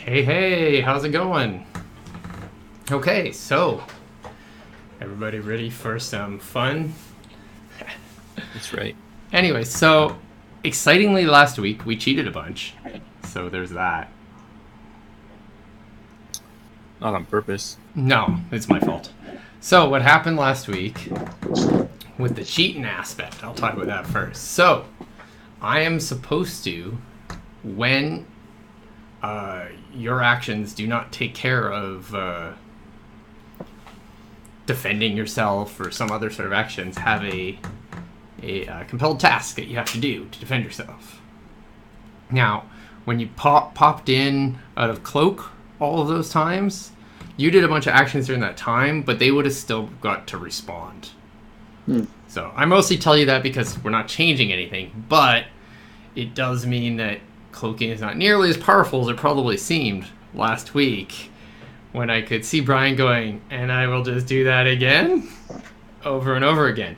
Hey, how's it going? Okay, so everybody ready for some fun? That's right. Anyway, so excitingly last week we cheated a bunch. So there's that. Not on purpose. No, it's my fault. So what happened last week with the cheating aspect, I'll talk about that first. So I am supposed to, when your actions do not take care of defending yourself or some other sort of actions, have a compelled task that you have to do to defend yourself. Now, when you popped in out of cloak all of those times, you did a bunch of actions during that time, but they would have still got to respond. So I mostly tell you that because we're not changing anything, but it does mean that cloaking is not nearly as powerful as it probably seemed last week when I could see Brian going, and I will just do that again over and over again.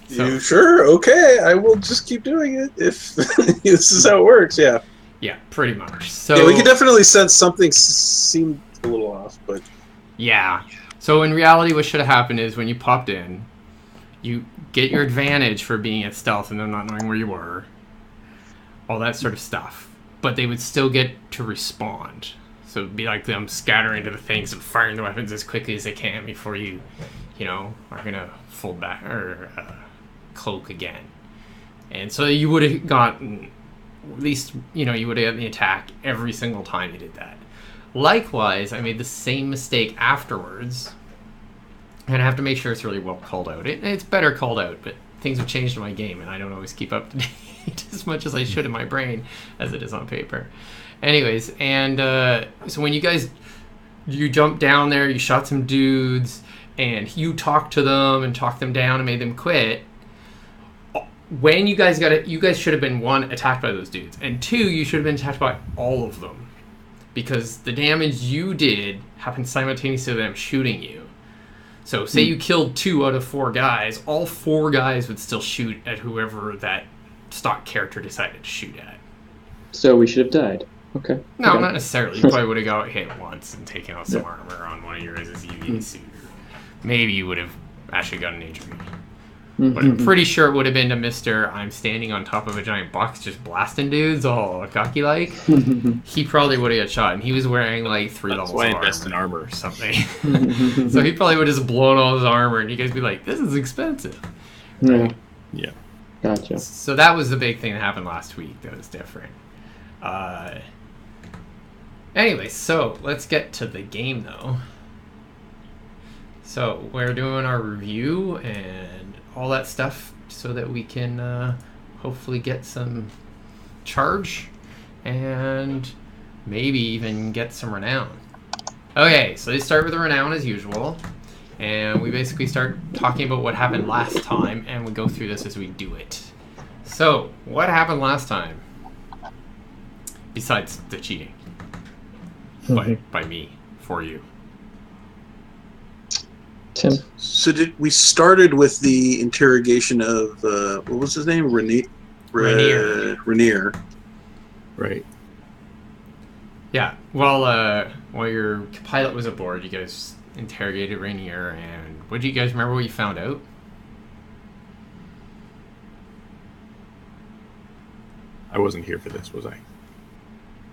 So, you sure? Okay, I will just keep doing it if this is how it works, yeah. Yeah, pretty much. So yeah, we can definitely sense something seemed a little off, but... Yeah. So in reality, what should have happened is when you popped in, you get your advantage for being at stealth and them not knowing where you were. All that sort of stuff. But they would still get to respond. So it'd be like them scattering to the things and firing the weapons as quickly as they can before you are going to fold back or cloak again. And so you would have gotten, at least, you would have gotten the attack every single time you did that. Likewise, I made the same mistake afterwards. And I have to make sure it's really well called out. It's better called out, but things have changed in my game, and I don't always keep up to date as much as I should in my brain as it is on paper. Anyways, and so when you jumped down there, you shot some dudes, and you talked to them and talked them down and made them quit. When you guys should have been, one, attacked by those dudes, and two, you should have been attacked by all of them. Because the damage you did happened simultaneously to them shooting you. So say you killed 2 out of 4 guys, all 4 guys would still shoot at whoever that stock character decided to shoot at. So we should have died. Okay. No, not necessarily. You probably would have got hit once and taken out some armor on one of your guys' EV suit. Maybe you would have actually got an injury. But I'm pretty sure it would have been to Mr. I'm standing on top of a giant box just blasting dudes all cocky-like. He probably would have got shot, and he was wearing like 3 levels of armor. Invest in armor Or something. So he probably would have just blown all his armor, and you guys would be like, this is expensive. Right? Yeah. Gotcha. So that was the big thing that happened last week that was different. Anyway, so let's get to the game, though. So we're doing our review and all that stuff so that we can hopefully get some charge and maybe even get some renown. Okay, so they start with the renown as usual, and we basically start talking about what happened last time, and we go through this as we do it. So, what happened last time? Besides the cheating. By me, for you. Tim? So we started with the interrogation of, what was his name? Rainier. Right. Yeah, while your pilot was aboard, you guys interrogated Rainier, and what do you guys remember what you found out? I wasn't here for this, was I?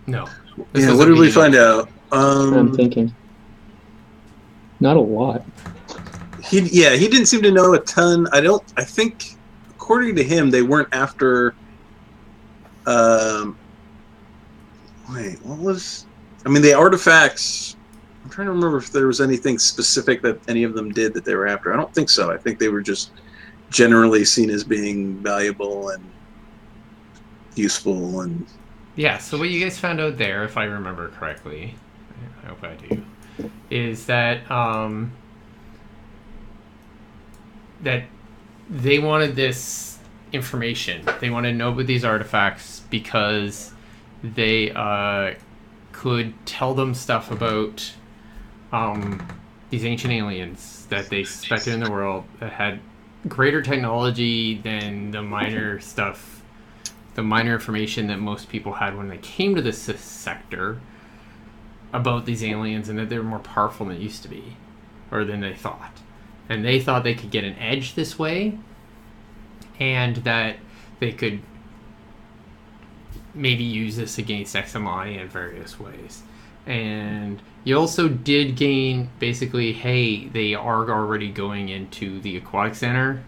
No. Yeah, what did we find out? I'm thinking. Not a lot. He didn't seem to know a ton. I think, according to him, they weren't after... the artifacts... I'm trying to remember if there was anything specific that any of them did that they were after. I don't think so. I think they were just generally seen as being valuable and useful. And Yeah, so what you guys found out there, if I remember correctly, I hope I do, is that that they wanted this information. They wanted to know about these artifacts because they could tell them stuff about these ancient aliens that they suspected in the world that had greater technology than the minor stuff, the minor information that most people had when they came to this sector. about these aliens and that they're more powerful than they used to be, or than they thought. And they thought they could get an edge this way, and that they could maybe use this against XMI in various ways. And you also did gain, basically, hey, they are already going into the aquatic center.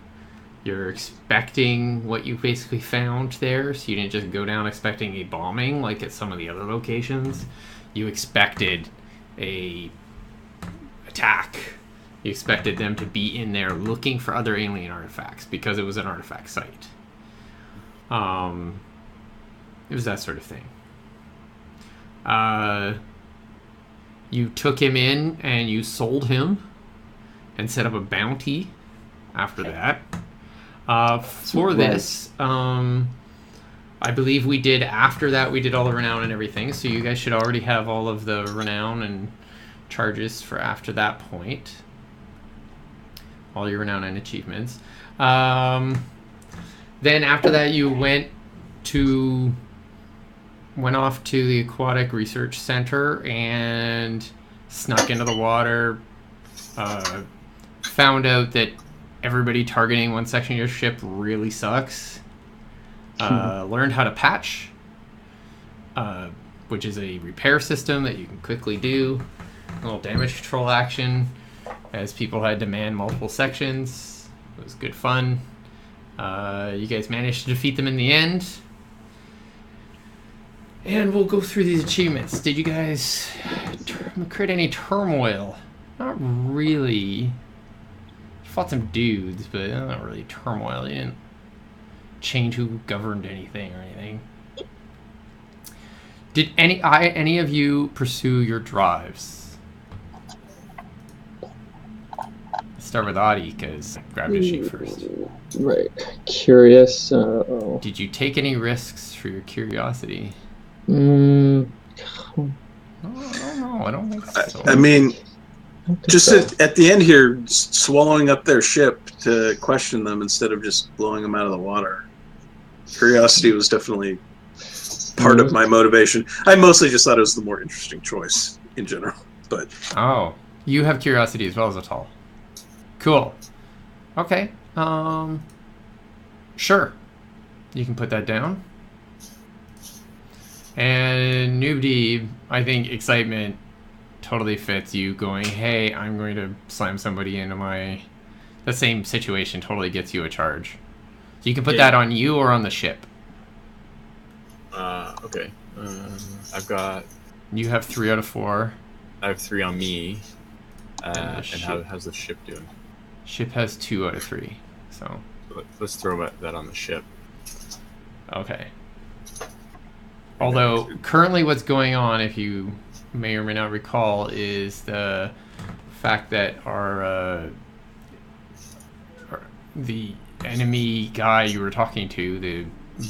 You're expecting what you basically found there, so you didn't just go down expecting a bombing like at some of the other locations. You expected a attack. You expected them to be in there looking for other alien artifacts because it was an artifact site. It was that sort of thing. You took him in and you sold him and set up a bounty after that. For this, I believe we did, after that, we did all the renown and everything, so you guys should already have all of the renown and charges for after that point. All your renown and achievements. Then after that, you went off to the Aquatic Research Center and snuck into the water. Found out that everybody targeting one section of your ship really sucks. Learned how to patch, which is a repair system that you can quickly do. A little damage control action as people had to man multiple sections. It was good fun. You guys managed to defeat them in the end. And we'll go through these achievements. Did you guys create any turmoil? Not really. You fought some dudes, but not really turmoil. You didn't change who governed anything or anything. Did any of you pursue your drives? Let's start with Adi, because I grabbed his sheet first. Right. Curious. Did you take any risks for your curiosity? No, I don't think so. I mean, just at the end here, swallowing up their ship to question them instead of just blowing them out of the water. Curiosity was definitely part of my motivation. I mostly just thought it was the more interesting choice in general. But you have curiosity as well as Atal. Cool. Okay. Sure. You can put that down. And Noobdeeb, I think excitement totally fits you going, hey, I'm going to slam somebody into the same situation totally gets you a charge. So you can put that on you or on the ship. Okay. You have 3 out of 4. I have 3 on me. And how's the ship doing? Ship has 2 out of 3. So let's throw that on the ship. Okay. Although, currently what's going on, if you may or may not recall, is the fact that the enemy guy you were talking to, the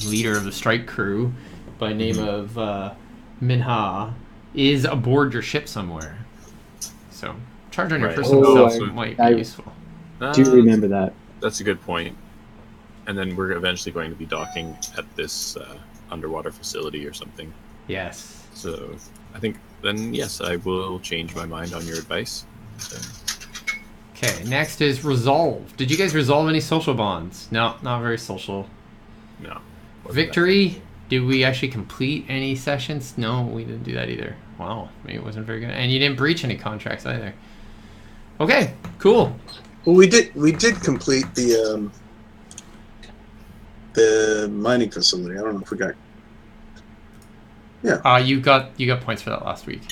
leader of the strike crew, by name of Minha, is aboard your ship somewhere. So, charge on your personal self might be useful. Do you remember that? That's a good point. And then we're eventually going to be docking at this underwater facility or something. Yes. So I think then, yes, I will change my mind on your advice. So. Okay, next is resolve. Did you guys resolve any social bonds? No, not very social. No. Victory. Did we actually complete any sessions? No, we didn't do that either. Wow, maybe it wasn't very good. And you didn't breach any contracts either. Okay, cool. Well, we did complete the mining facility. I don't know if we got. Yeah. You got points for that last week.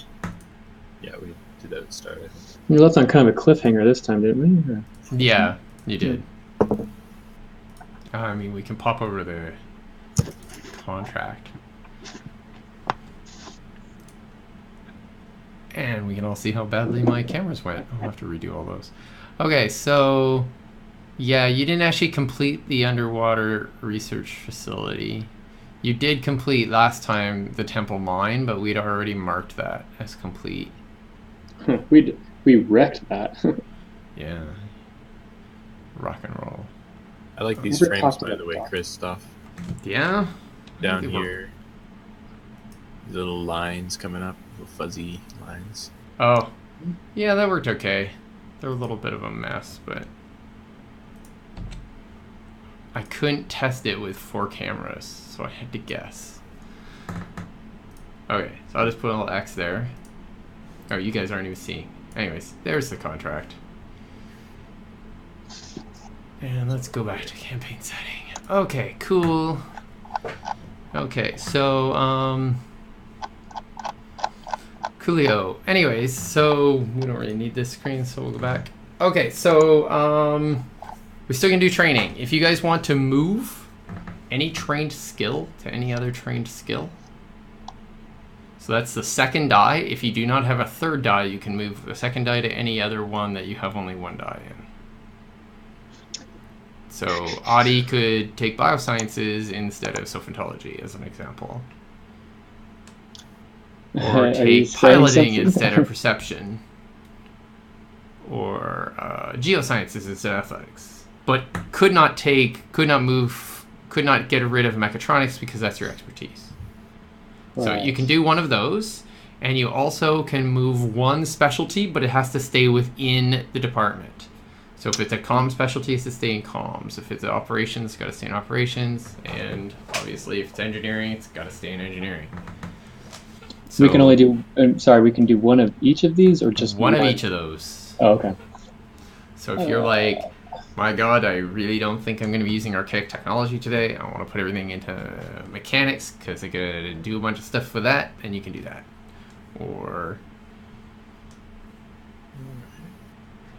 Yeah, we did that at the start, I think. We left on kind of a cliffhanger this time, didn't we? Or... Yeah, you did. I mean, we can pop over the contract. And we can all see how badly my cameras went. I'll have to redo all those. Okay, so... Yeah, you didn't actually complete the underwater research facility. You did complete last time the temple mine, but we'd already marked that as complete. We wrecked that. Yeah. Rock and roll. I like these frames, by the way, Chris, stuff. Yeah? Down here. little lines coming up, little fuzzy lines. Oh, yeah, that worked okay. They're a little bit of a mess, but I couldn't test it with 4 cameras, so I had to guess. Okay, so I'll just put a little X there. Oh, you guys aren't even seeing. Anyways, there's the contract. And let's go back to campaign setting. Okay, cool. Okay, so, coolio. Anyways, so we don't really need this screen, so we'll go back. Okay, so, we're still gonna do training. If you guys want to move any trained skill to any other trained skill, so that's the second die. If you do not have a third die, you can move the second die to any other one that you have only 1 die in. So Audie could take biosciences instead of sophentology, as an example. Or Are you take saying piloting something? instead of perception. Or geosciences instead of athletics. But could not get rid of mechatronics because that's your expertise. So Right. you can do one of those, and you also can move 1 specialty, but it has to stay within the department. So if it's a comm specialty, it's to stay in comms. If it's operations, it's got to stay in operations. And obviously, if it's engineering, it's got to stay in engineering. So We can only do. We can do one of each of these, or just one of each of those. Oh, okay. So if you're like, my God, I really don't think I'm going to be using archaic technology today. I want to put everything into mechanics because I got to do a bunch of stuff with that, and you can do that. Or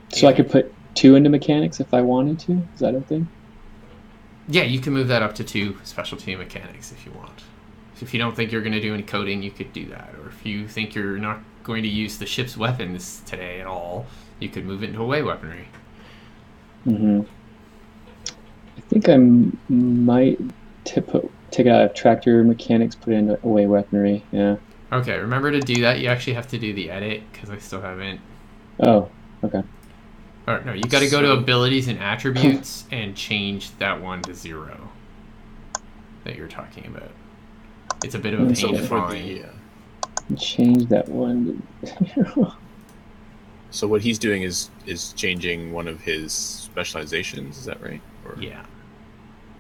So I could put 2 into mechanics if I wanted to. Is that a thing? yeah, you can move that up to 2 specialty mechanics if you want. So if you don't think you're going to do any coding, you could do that. Or if you think you're not going to use the ship's weapons today at all, you could move it into away weaponry. Mm-hmm. I think I might take it out of tractor mechanics, put it into away weaponry. Yeah. Okay, remember to do that. You actually have to do the edit because I still haven't. Oh, okay. Or no, you got to go to abilities and attributes and change that one to 0 that you're talking about. It's a bit of a pain So to for find. the Change that one. so what he's doing is changing one of his specializations. Is that right? Or, Yeah.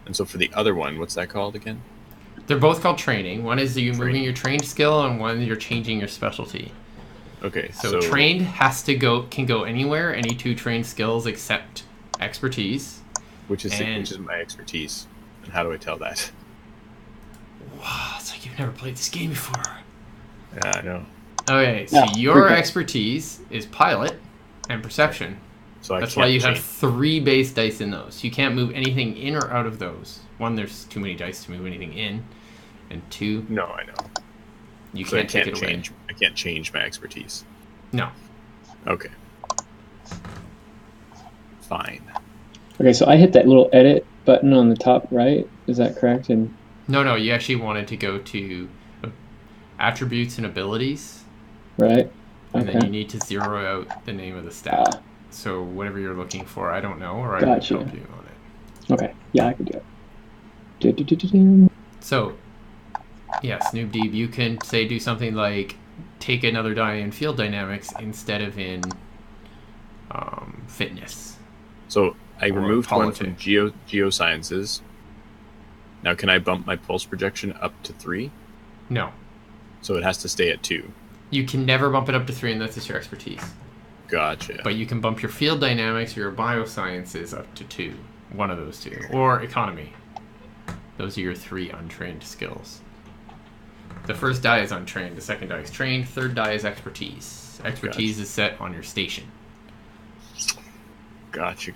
And so for the other one, what's that called again? They're both called training. One is you moving Training. your trained skill, and one you're changing your specialty. Okay, So trained can go anywhere, any 2 trained skills except expertise. which is and- my expertise, and how do I tell that? Wow, it's like you've never played this game before. Yeah, I know. Okay, so Yeah, your okay. expertise is pilot and perception. So That's I why can't you have change. 3 base dice in those. You can't move anything in or out of those. 1, there's too many dice to move anything in, and 2, No, I know. you So I can't take can't it away. change. I can't change my expertise. No. Okay. Fine. Okay, so I hit that little edit button on the top right. Is that correct? And No, you actually wanted to go to attributes and abilities, right. and then you Okay. need to 0 out the name of the stat. Ah, So whatever you're looking for, I don't know, or I Gotcha. would help you on it. okay. Yeah, I could do it. Do-do-do-do-do. So, yes, Noob Deeb, you can say do something like take another die in field dynamics instead of in fitness. So I Or removed one from politics. geosciences. Now, can I bump my pulse projection up to 3? No, So it has to stay at 2. you can never bump it up to 3 unless it's your expertise. Gotcha. But you can bump your field dynamics or your biosciences up to 2. One of those 2. Or economy. Those are your 3 untrained skills. The first die is untrained, the second die is trained, third die is expertise. Expertise is set on your station. Gotcha.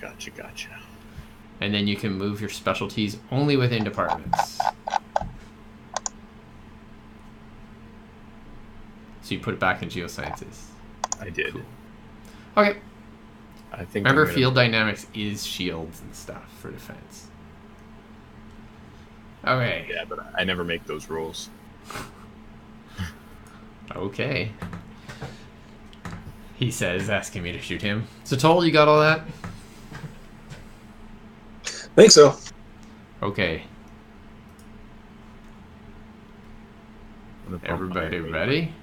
And then you can move your specialties only within departments. So you put it back in geosciences. I did. Cool. Okay. I think. Remember, I'm gonna- field dynamics is shields and stuff for defense. Okay. Yeah, but I never make those rolls. Okay. He says, asking me to shoot him. So, Toll, you got all that? think so. Okay. Everybody ready?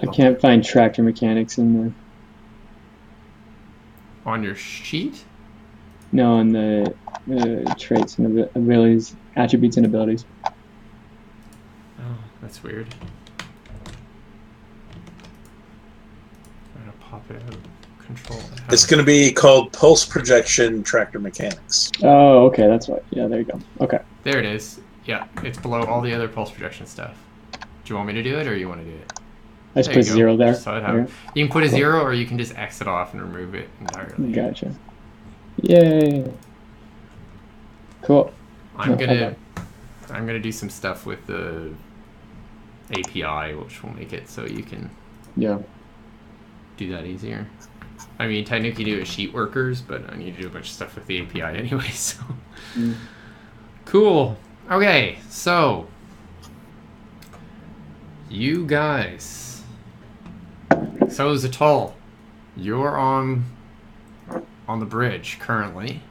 I can't find tractor mechanics in On your sheet? in the traits and abilities, attributes and abilities. Oh, that's weird. I'm gonna pop it out of control. It's going to be called Pulse Projection Tractor Mechanics. Oh, okay, that's right. Yeah, there you go. Okay. There it is. Yeah, it's below all the other pulse projection stuff. Do you want me to do it, or you want to do it? I just put 0 there. So you can put a 0, or you can just exit off and remove it entirely. Gotcha. Yay. Cool. I'm gonna do some stuff with the API, which will make it so you can do that easier. I mean, technically do it with sheet workers, but I need to do a bunch of stuff with the API anyway. So cool. Okay, so you guys. So Zatal, you're on the bridge currently.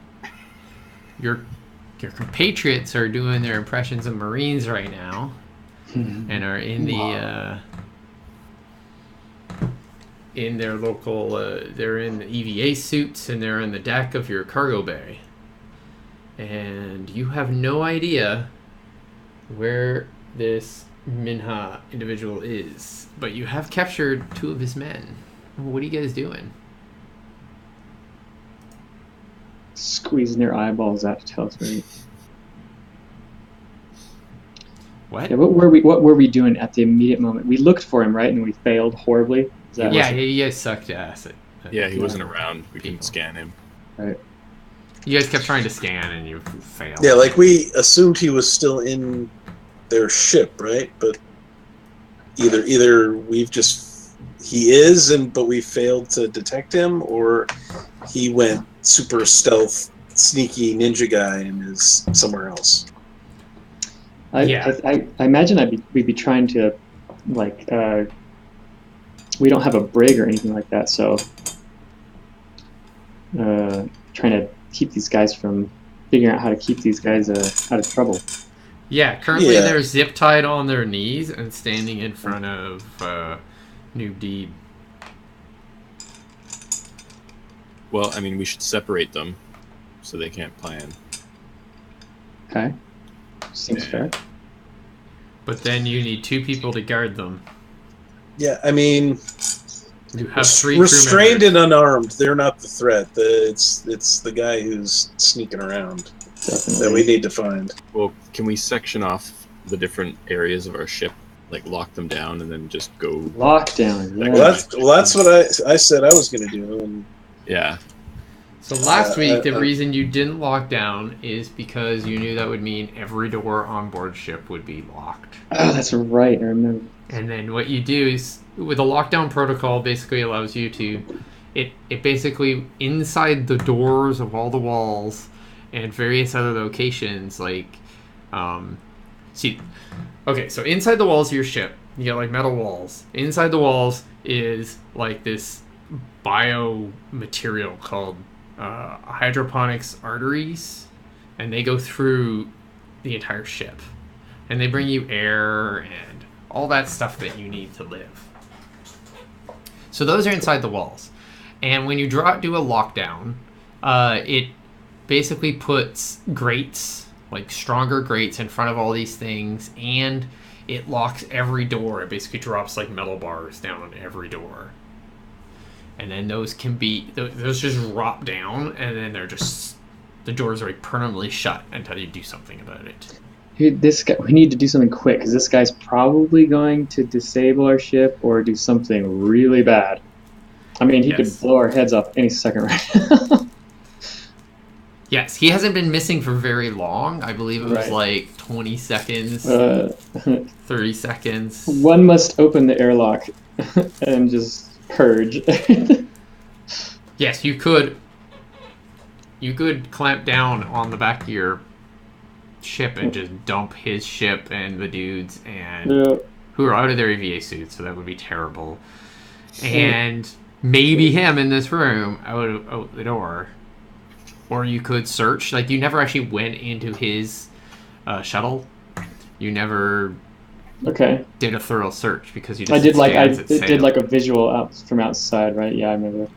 Your compatriots are doing their impressions of Marines right now, and are in the in their local. They're in the EVA suits, and they're in the deck of your cargo bay. And you have no idea where this Minha individual is, but you have captured 2 of his men. What are you guys doing? Squeezing their eyeballs out to tell us where. What? Yeah, what were we doing at the immediate moment? We looked for him, right, and we failed horribly. Yeah, you guys sucked ass. Yeah, he wasn't around. We couldn't scan him. Right. You guys kept trying to scan and you failed. Yeah, like we assumed he was still in their ship, right? But either he is, but we failed to detect him, or he went super stealth, sneaky ninja guy and is somewhere else. I imagine we'd be trying to, like, we don't have a brig or anything like that, so trying to keep these guys from figuring out how to keep these guys out of trouble. Yeah, currently they're zip tied on their knees and standing in front of New Deed. Well, I mean, we should separate them so they can't plan. Okay. Seems fair. But then you need 2 people to guard them. Yeah, I mean, you have 3 restrained and unarmed. They're not the threat. It's the guy who's sneaking around that we need to find. Well, can we section off the different areas of our ship, like lock them down, and then just go lockdown? Yeah. Well, that's what I said I was going to do. And yeah. So last week, the reason you didn't lock down is because you knew that would mean every door on board ship would be locked. Oh, that's right. I remember. And then what you do is, with a lockdown protocol, basically allows you to, it basically, inside the doors of all the walls and various other locations, like, so inside the walls of your ship, you get like metal walls. Inside the walls is like this biomaterial called hydroponics arteries, and they go through the entire ship, and they bring you air and all that stuff that you need to live. So those are inside the walls, and when you do a lockdown, it basically puts grates, like stronger grates, in front of all these things, and it locks every door. It basically drops like metal bars down on every door. And then those just drop down, and then the doors are like permanently shut until you do something about it. Dude, this guy, we need to do something quick, because this guy's probably going to disable our ship or do something really bad. I mean, he could blow our heads off any second right now. Yes, he hasn't been missing for very long. I believe it was like 20 seconds, 30 seconds. One must open the airlock and just purge. Yes, you could clamp down on the back of your ship and just dump his ship and the dudes who are out of their EVA suits, so that would be terrible. And maybe him in this room out the door. Or you could search. Like, you never actually went into his shuttle. You never Okay. did a thorough search because you I just did like scans its did sail. like a visual out from outside, right? Yeah, I remember.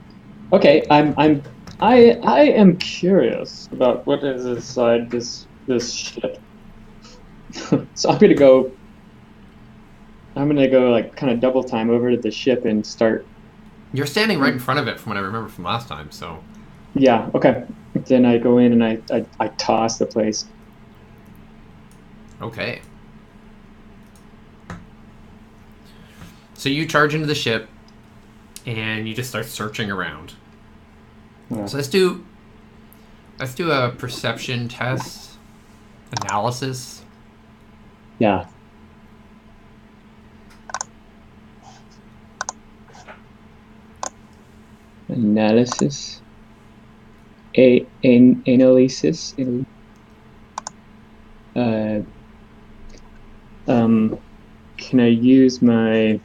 Okay, I am curious about what is inside this ship. So I'm gonna go like kind of double time over to the ship and start. You're standing right in front of it from what I remember from last time, so Yeah, okay. Then I go in and I toss the place. okay. So you charge into the ship and you just start searching around. Yeah. So let's do a perception test analysis. Yeah. Analysis. Analysis. Can I use my?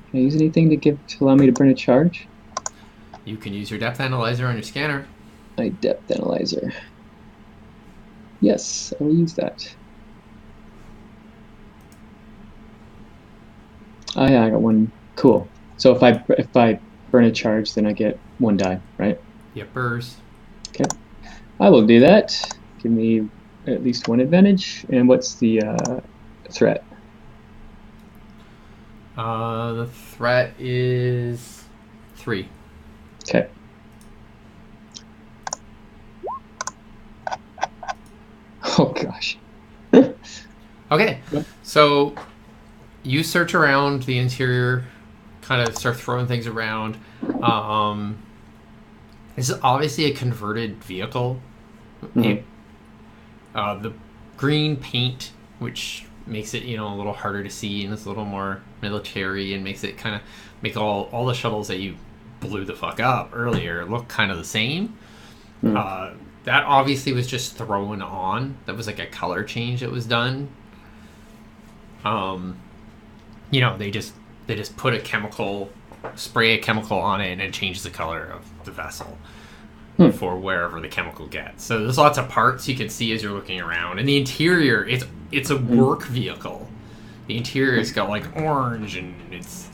Can I use anything to allow me to burn a charge? You can use your depth analyzer on your scanner. My depth analyzer. Yes, I will use that. Oh yeah, I got one. Cool. So if I burn a charge, then I get 1 die, right? Yippers. Okay. I will do that. Give me at least 1 advantage. And what's the threat? The threat is 3. Okay. Oh gosh. Okay, so you search around the interior, kind of start throwing things around. This is obviously a converted vehicle. Mhm. The green paint, which makes it a little harder to see, and it's a little more military, and makes it kind of make all the shuttles that you blew the fuck up earlier look kind of the same. That obviously was just thrown on. That was like a color change that was done. They just put spray a chemical on it, and it changes the color of the vessel for wherever the chemical gets. So there's lots of parts you can see as you're looking around. And the interior, it's a work vehicle. The interior's got like orange, and it's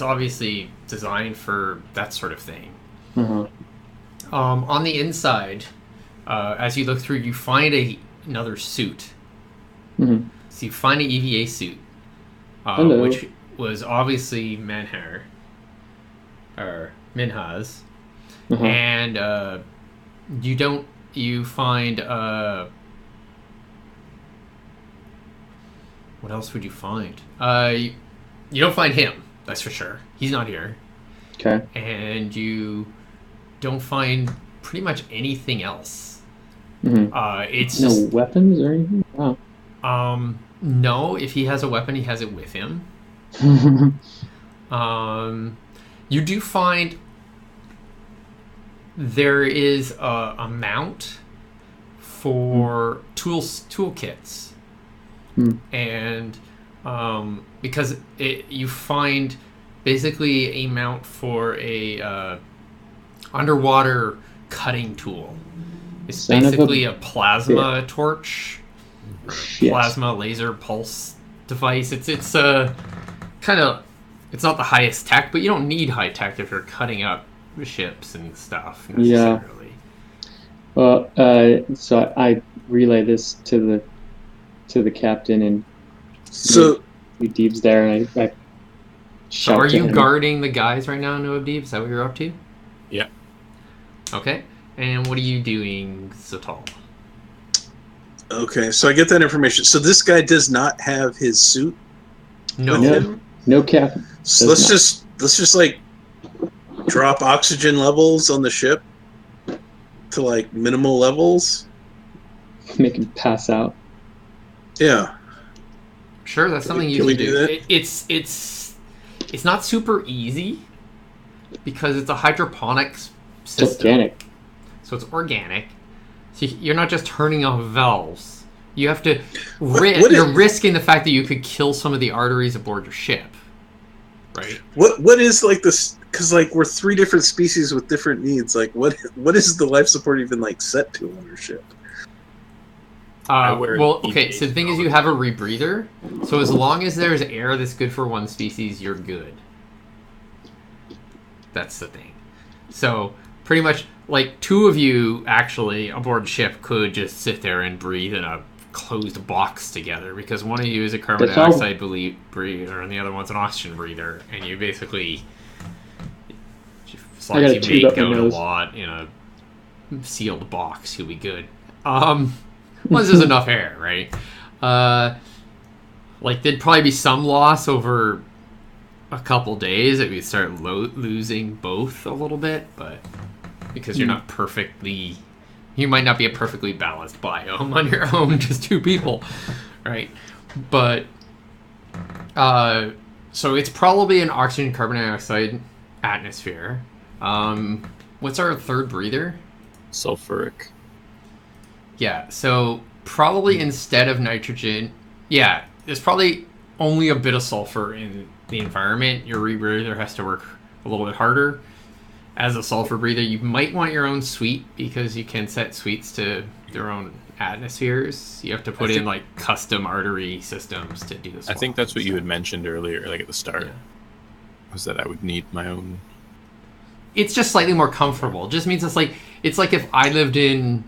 obviously designed for that sort of thing. On the inside, as you look through, you find another suit. So you find an EVA suit, which was obviously Minha's, and you find what else would you find? You don't find him, that's for sure. He's not here. Okay. And you don't find pretty much anything else. It's no just weapons or anything? Wow. No, if he has a weapon, he has it with him. You do find there is a mount for toolkits, and because you find basically a mount for a underwater cutting tool. It's basically a plasma torch. Plasma laser pulse device. It's kind of, it's not the highest tech, but you don't need high tech if you're cutting up ships and stuff necessarily. Yeah. Well, so I relay this to the captain, and so Deeb's there, and I so are you guarding the guys right now, Noah Deeb? Is that what you're up to? Yeah. Okay. And what are you doing, Zatal? Okay, so I get that information. So this guy does not have his suit. No cap. So let's just like drop oxygen levels on the ship to like minimal levels. Make him pass out. Yeah. Sure, that's something you can do. It's not super easy because it's a hydroponics system. It's organic. So it's organic. So you're not just turning off valves. You have to. You're risking the fact that you could kill some of the arteries aboard your ship, right? What is like this? Because like we're 3 different species with different needs. Like what is the life support even like set to on our ship? wear Well, an okay, so the thing is you have a rebreather, so as long as there's air that's good for one species, you're good. That's the thing. So, pretty much, like, two of you, actually, aboard ship could just sit there and breathe in a closed box together, because one of you is a carbon dioxide breather, and the other one's an oxygen breather, and you basically... As long as you make out a lot in a sealed box, you'll be good. Once there's enough air, right? Like, there'd probably be some loss over a couple days that we start losing both a little bit, but because you're not perfectly... You might not be a perfectly balanced biome on your own, just two people, right? But, so it's probably an oxygen carbon dioxide atmosphere. What's our third breather? Sulfuric. Yeah, so probably instead of nitrogen, yeah, there's probably only a bit of sulfur in the environment. Your rebreather has to work a little bit harder. As a sulfur breather, you might want your own suite, because you can set suites to their own atmospheres. You have to put in like custom artery systems to do this. I think that's what you had mentioned earlier, like at the start, was that I would need my own. It's just slightly more comfortable. It just means it's like if I lived in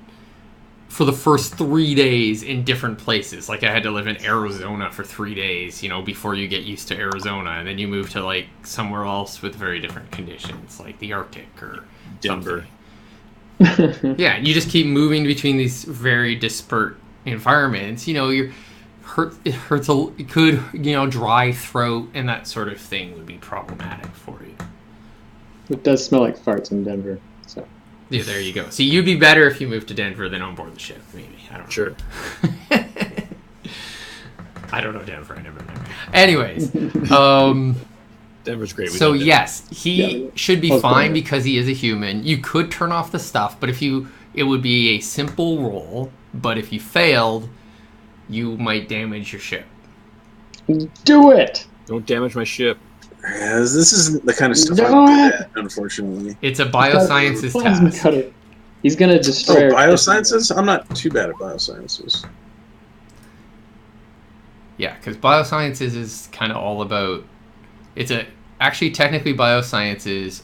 for the first 3 days in different places. Like, I had to live in Arizona for 3 days, before you get used to Arizona, and then you move to like somewhere else with very different conditions, like the Arctic or Denver. Yeah, you just keep moving between these very disparate environments. It could, dry throat and that sort of thing would be problematic for you. It does smell like farts in Denver, so. Yeah, there you go. See, you'd be better if you moved to Denver than on board the ship, maybe. I don't know. Sure. I don't know Denver. I never been there. Anyways, Denver's great. So yes, he should be fine because he is a human. You could turn off the stuff, but it would be a simple roll. But if you failed, you might damage your ship. Do it! Don't damage my ship. Yeah, this isn't the kind of stuff I'm good at, unfortunately. It's a biosciences task. He's going to destroy... Oh, biosciences? I'm not too bad at biosciences. Yeah, because biosciences is kind of all about... Actually, technically, biosciences,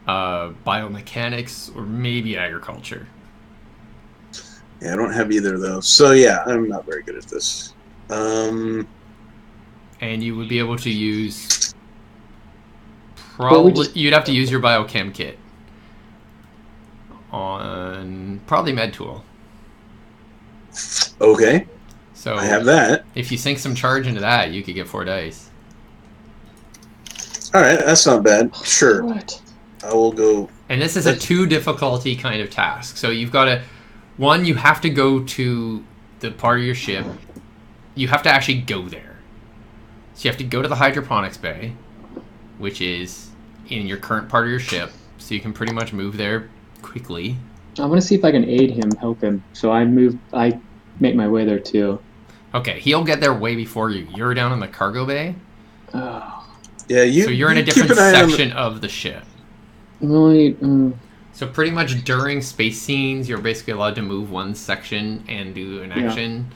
biomechanics, or maybe agriculture. Yeah, I don't have either of those. So, yeah, I'm not very good at this. And you would be able to use... You'd have to use your biochem kit on probably MedTool. Okay. So I have that. If you sink some charge into that, you could get 4 dice. All right, that's not bad. Sure. What? I will go. And this is a 2 difficulty kind of task. So you've got to... One, you have to go to the part of your ship. You have to actually go there. So you have to go to the hydroponics bay, which is in your current part of your ship, so you can pretty much move there quickly. I want to see if I can aid him, help him. So I make my way there too. Okay, he'll get there way before you. You're down in the cargo bay. Oh. Yeah, so you're in a different section of the ship. So pretty much during space scenes, you're basically allowed to move one section and do an action.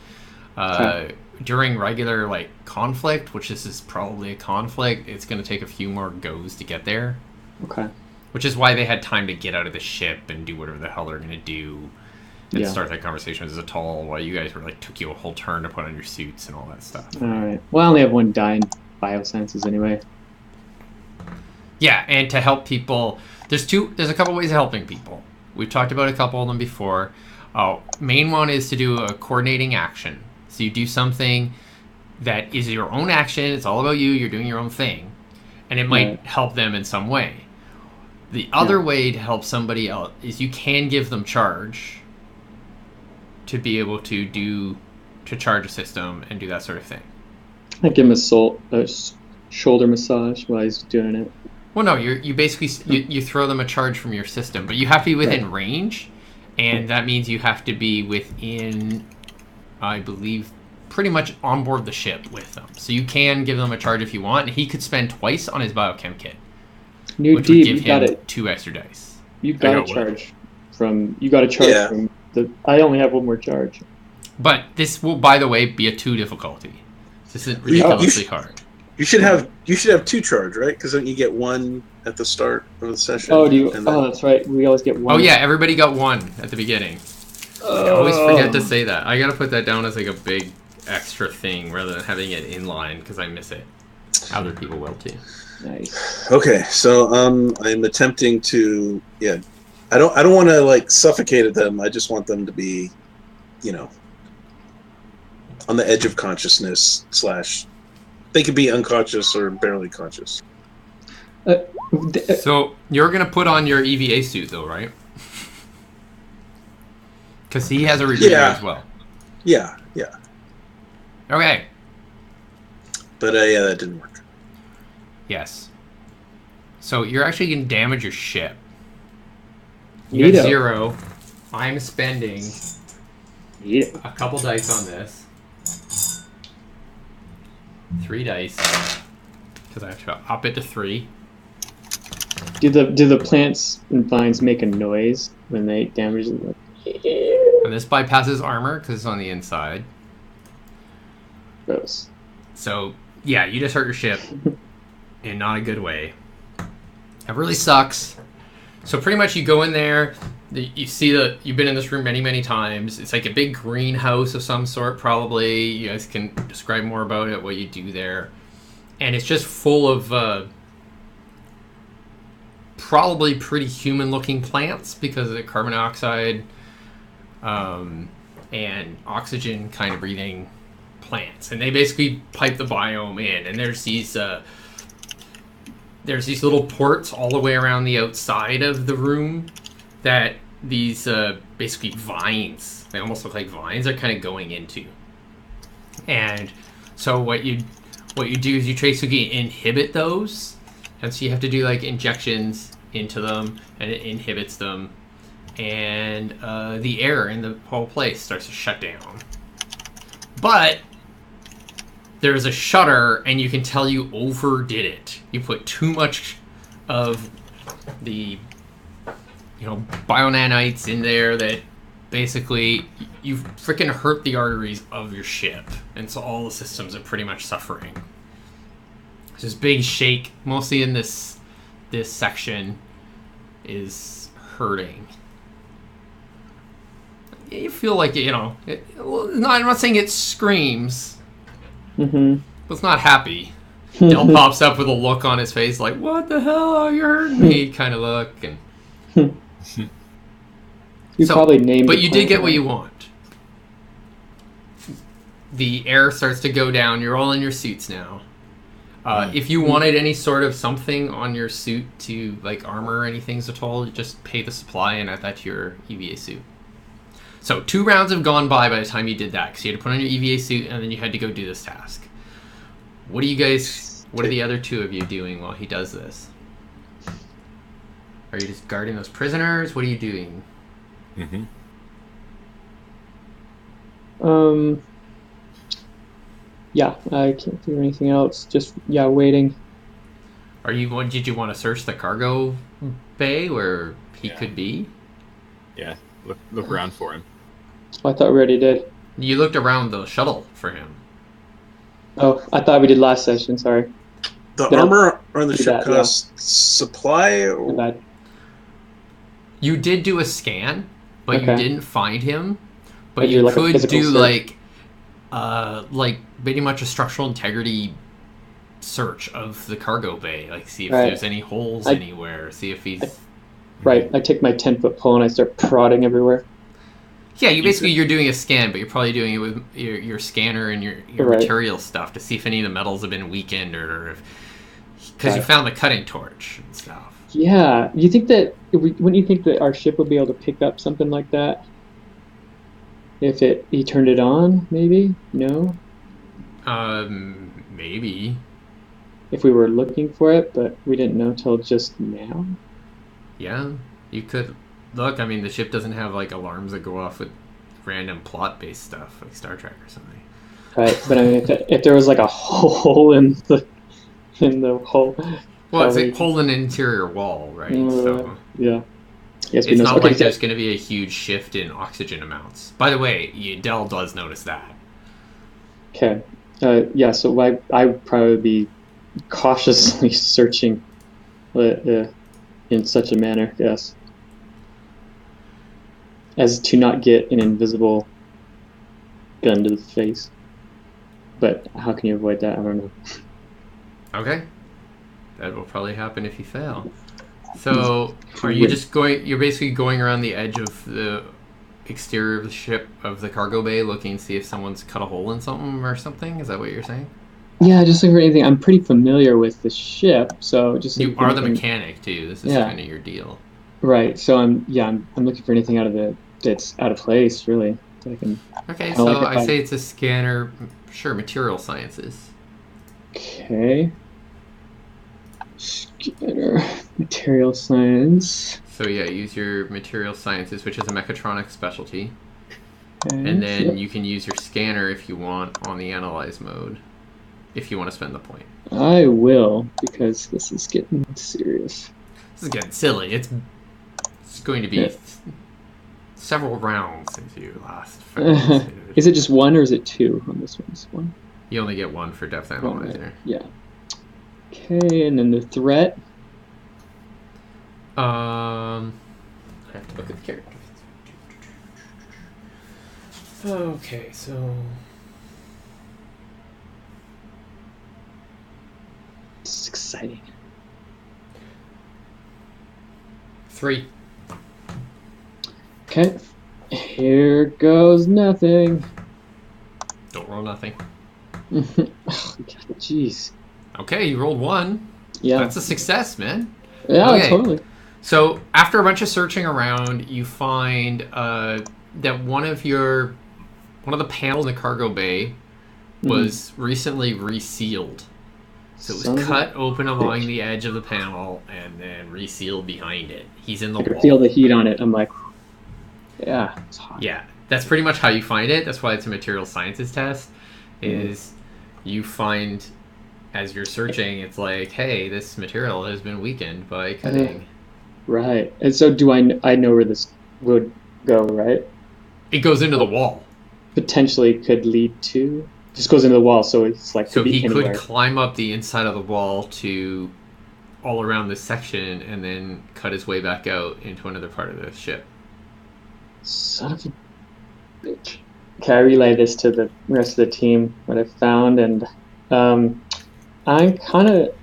Okay. During regular conflict, which this is probably a conflict, it's going to take a few more goes to get there. Okay. Which is why they had time to get out of the ship and do whatever the hell they're going to do and start that conversation as a toll, while you guys were took you a whole turn to put on your suits and all that stuff. All right. Well, I only have 1 die in biosciences anyway. Yeah, and to help people, there's a couple ways of helping people. We've talked about a couple of them before. Main one is to do a coordinating action. So you do something that is your own action. It's all about you. You're doing your own thing. And it might help them in some way. The other way to help somebody else is you can give them charge to be able to charge a system and do that sort of thing. I give him a shoulder massage while he's doing it. Well, no, you basically you throw them a charge from your system, but you have to be within range, and that means you have to be within, I believe, pretty much on board the ship with them. So you can give them a charge if you want, and he could spend twice on his biochem kit, which would give him 2 extra dice. You got a charge from the. I only have 1 more charge. But this will, by the way, be a 2 difficulty. This isn't ridiculously hard. You should have 2 charge, right? Because then you get 1 at the start of the session. Oh, that's right. We always get 1. Oh yeah, everybody got 1 at the beginning. I always forget to say that. I gotta put that down as like a big extra thing rather than having it in line because I miss it. Other people will too. Nice. Okay, so I'm attempting to I don't want to like suffocate them. I just want them to be, on the edge of consciousness / they could be unconscious or barely conscious. So you're gonna put on your EVA suit though, right? Because he has a rebreather as well. Yeah. Okay. But that didn't work. Yes. So you're actually going to damage your ship. You got 0. I'm spending a couple dice on this. 3 dice. Because I have to up it to 3. Do the plants and vines make a noise when they damage them? And this bypasses armor because it's on the inside. Gross. So, yeah, you just hurt your ship in not a good way. It really sucks. So pretty much you go in there, you see you've been in this room many, many times. It's like a big greenhouse of some sort, probably. You guys can describe more about it, what you do there. And it's just full of probably pretty human-looking plants because of the carbon dioxide and oxygen kind of breathing plants. And they basically pipe the biome in. And there's these little ports all the way around the outside of the room that these basically vines, they almost look like vines, are kind of going into. And so what you do is you basically inhibit those, and so you have to do like injections into them, and it inhibits them, and the air in the whole place starts to shut down. But there's a shutter, and you can tell you overdid it. You put too much of the, bionanites in there that basically you freaking hurt the arteries of your ship, and so all the systems are pretty much suffering. There's this big shake, mostly in this section, is hurting. You feel like I'm not saying it screams. Mm-hmm. But it's not happy. Del pops up with a look on his face like, what the hell, you're hurting me, kind of look. And probably named. But you did get what you want. The air starts to go down. You're all in your suits now. If you wanted any sort of something on your suit to, like armor or anything at all, just pay the supply and add that to your EVA suit. So 2 rounds have gone by the time you did that, because you had to put on your EVA suit and then you had to go do this task. What are the other 2 of you doing while he does this? Are you just guarding those prisoners? What are you doing? Yeah, I can't do anything else. Just, waiting. Did you want to search the cargo bay where he could be? Yeah, look around for him. Oh, I thought we already did. You looked around the shuttle for him. Oh, I thought we did last session, sorry. The armor on the ship costs supply? Or... You did do a scan, but you didn't find him. But you like could do search. like pretty much a structural integrity search of the cargo bay. Like see if there's any holes anywhere. See if he's... Right, I take my 10-foot pole and I start prodding everywhere. Yeah, you're doing a scan, but you're probably doing it with your scanner and your material stuff to see if any of the metals have been weakened or if... Because you found the cutting torch and stuff. Yeah, you think that... Wouldn't you think that our ship would be able to pick up something like that? If he turned it on, maybe? No? Maybe. If we were looking for it, but we didn't know till just now? Yeah, you could... Look, I mean, the ship doesn't have, like, alarms that go off with random plot-based stuff, like Star Trek or something. Right, but I mean, if there was, like, a hole in the hole... Well, it's a hole in an interior wall, right? So. Yeah. Yes, It's not okay, like there's going to be a huge shift in oxygen amounts. By the way, Dell does notice that. Okay. Yeah, so I would probably be cautiously searching in such a manner, yes, as to not get an invisible gun to the face. But how can you avoid that? I don't know. Okay. That will probably happen if you fail. So, are you just going... You're basically going around the edge of the exterior of the ship, of the cargo bay, looking to see if someone's cut a hole in something or something? Is that what you're saying? Yeah, just looking for anything. I'm pretty familiar with the ship, so just You looking for are the anything. mechanic, too. This is Yeah. kind of your deal. Right. So I'm looking for anything that's out of place, really. That I can. Okay, Kinda so like if I say it's a scanner. Sure, material sciences. Okay. Scanner, material science. So yeah, use your material sciences, which is a mechatronics specialty. Okay, And then yep. you can use your scanner if you want on the analyze mode, if you want to spend the point. I will, because this is getting serious. This is getting silly. It's going to be Yeah. several rounds since you last. Is it just one or is it two on this one? This one? You only get one for depth analyzer. Yeah. Okay, and then the threat. I have to look at the characters. Okay, so This is exciting. 3. Okay. Here goes nothing. Don't roll nothing. Oh, jeez. Okay, you rolled 1. Yeah. That's a success, man. Yeah, Okay. totally. So after a bunch of searching around, you find that one of the panels in the cargo bay was recently resealed. So it was cut open along the edge of the panel and then resealed behind it. He's in the I wall. could feel the heat on it. I'm like, yeah, it's hot. Yeah, that's pretty much how you find it. That's why it's a material sciences test. Is you find as you're searching, it's like, hey, this material has been weakened by cutting. Right. And so do I know where this would go, right? It goes into the wall. Potentially could lead to... Just goes into the wall, so it's like... So could be he anywhere. could climb up the inside of the wall to all around this section and then cut his way back out into another part of the ship. Son of a bitch. Okay, I relay this to the rest of the team, what I found, and I'm kind of...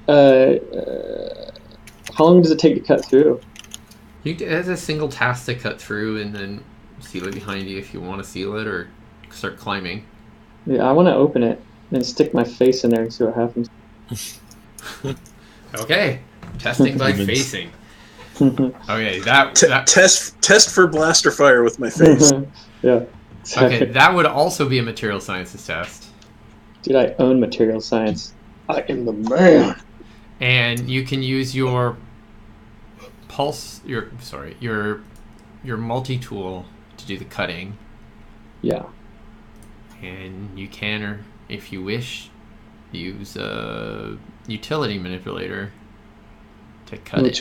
how long does it take to cut through? It has a single task to cut through and then seal it behind you if you want to seal it or start climbing. Yeah, I want to open it and stick my face in there and see what happens. Okay, testing by facing. Okay, that test for blaster fire with my face. Yeah. Exactly. Okay, that would also be a material sciences test. Dude, I own material science. I am the man. And you can use your your multi-tool to do the cutting. Yeah. And you can, or if you wish, use a utility manipulator to cut it.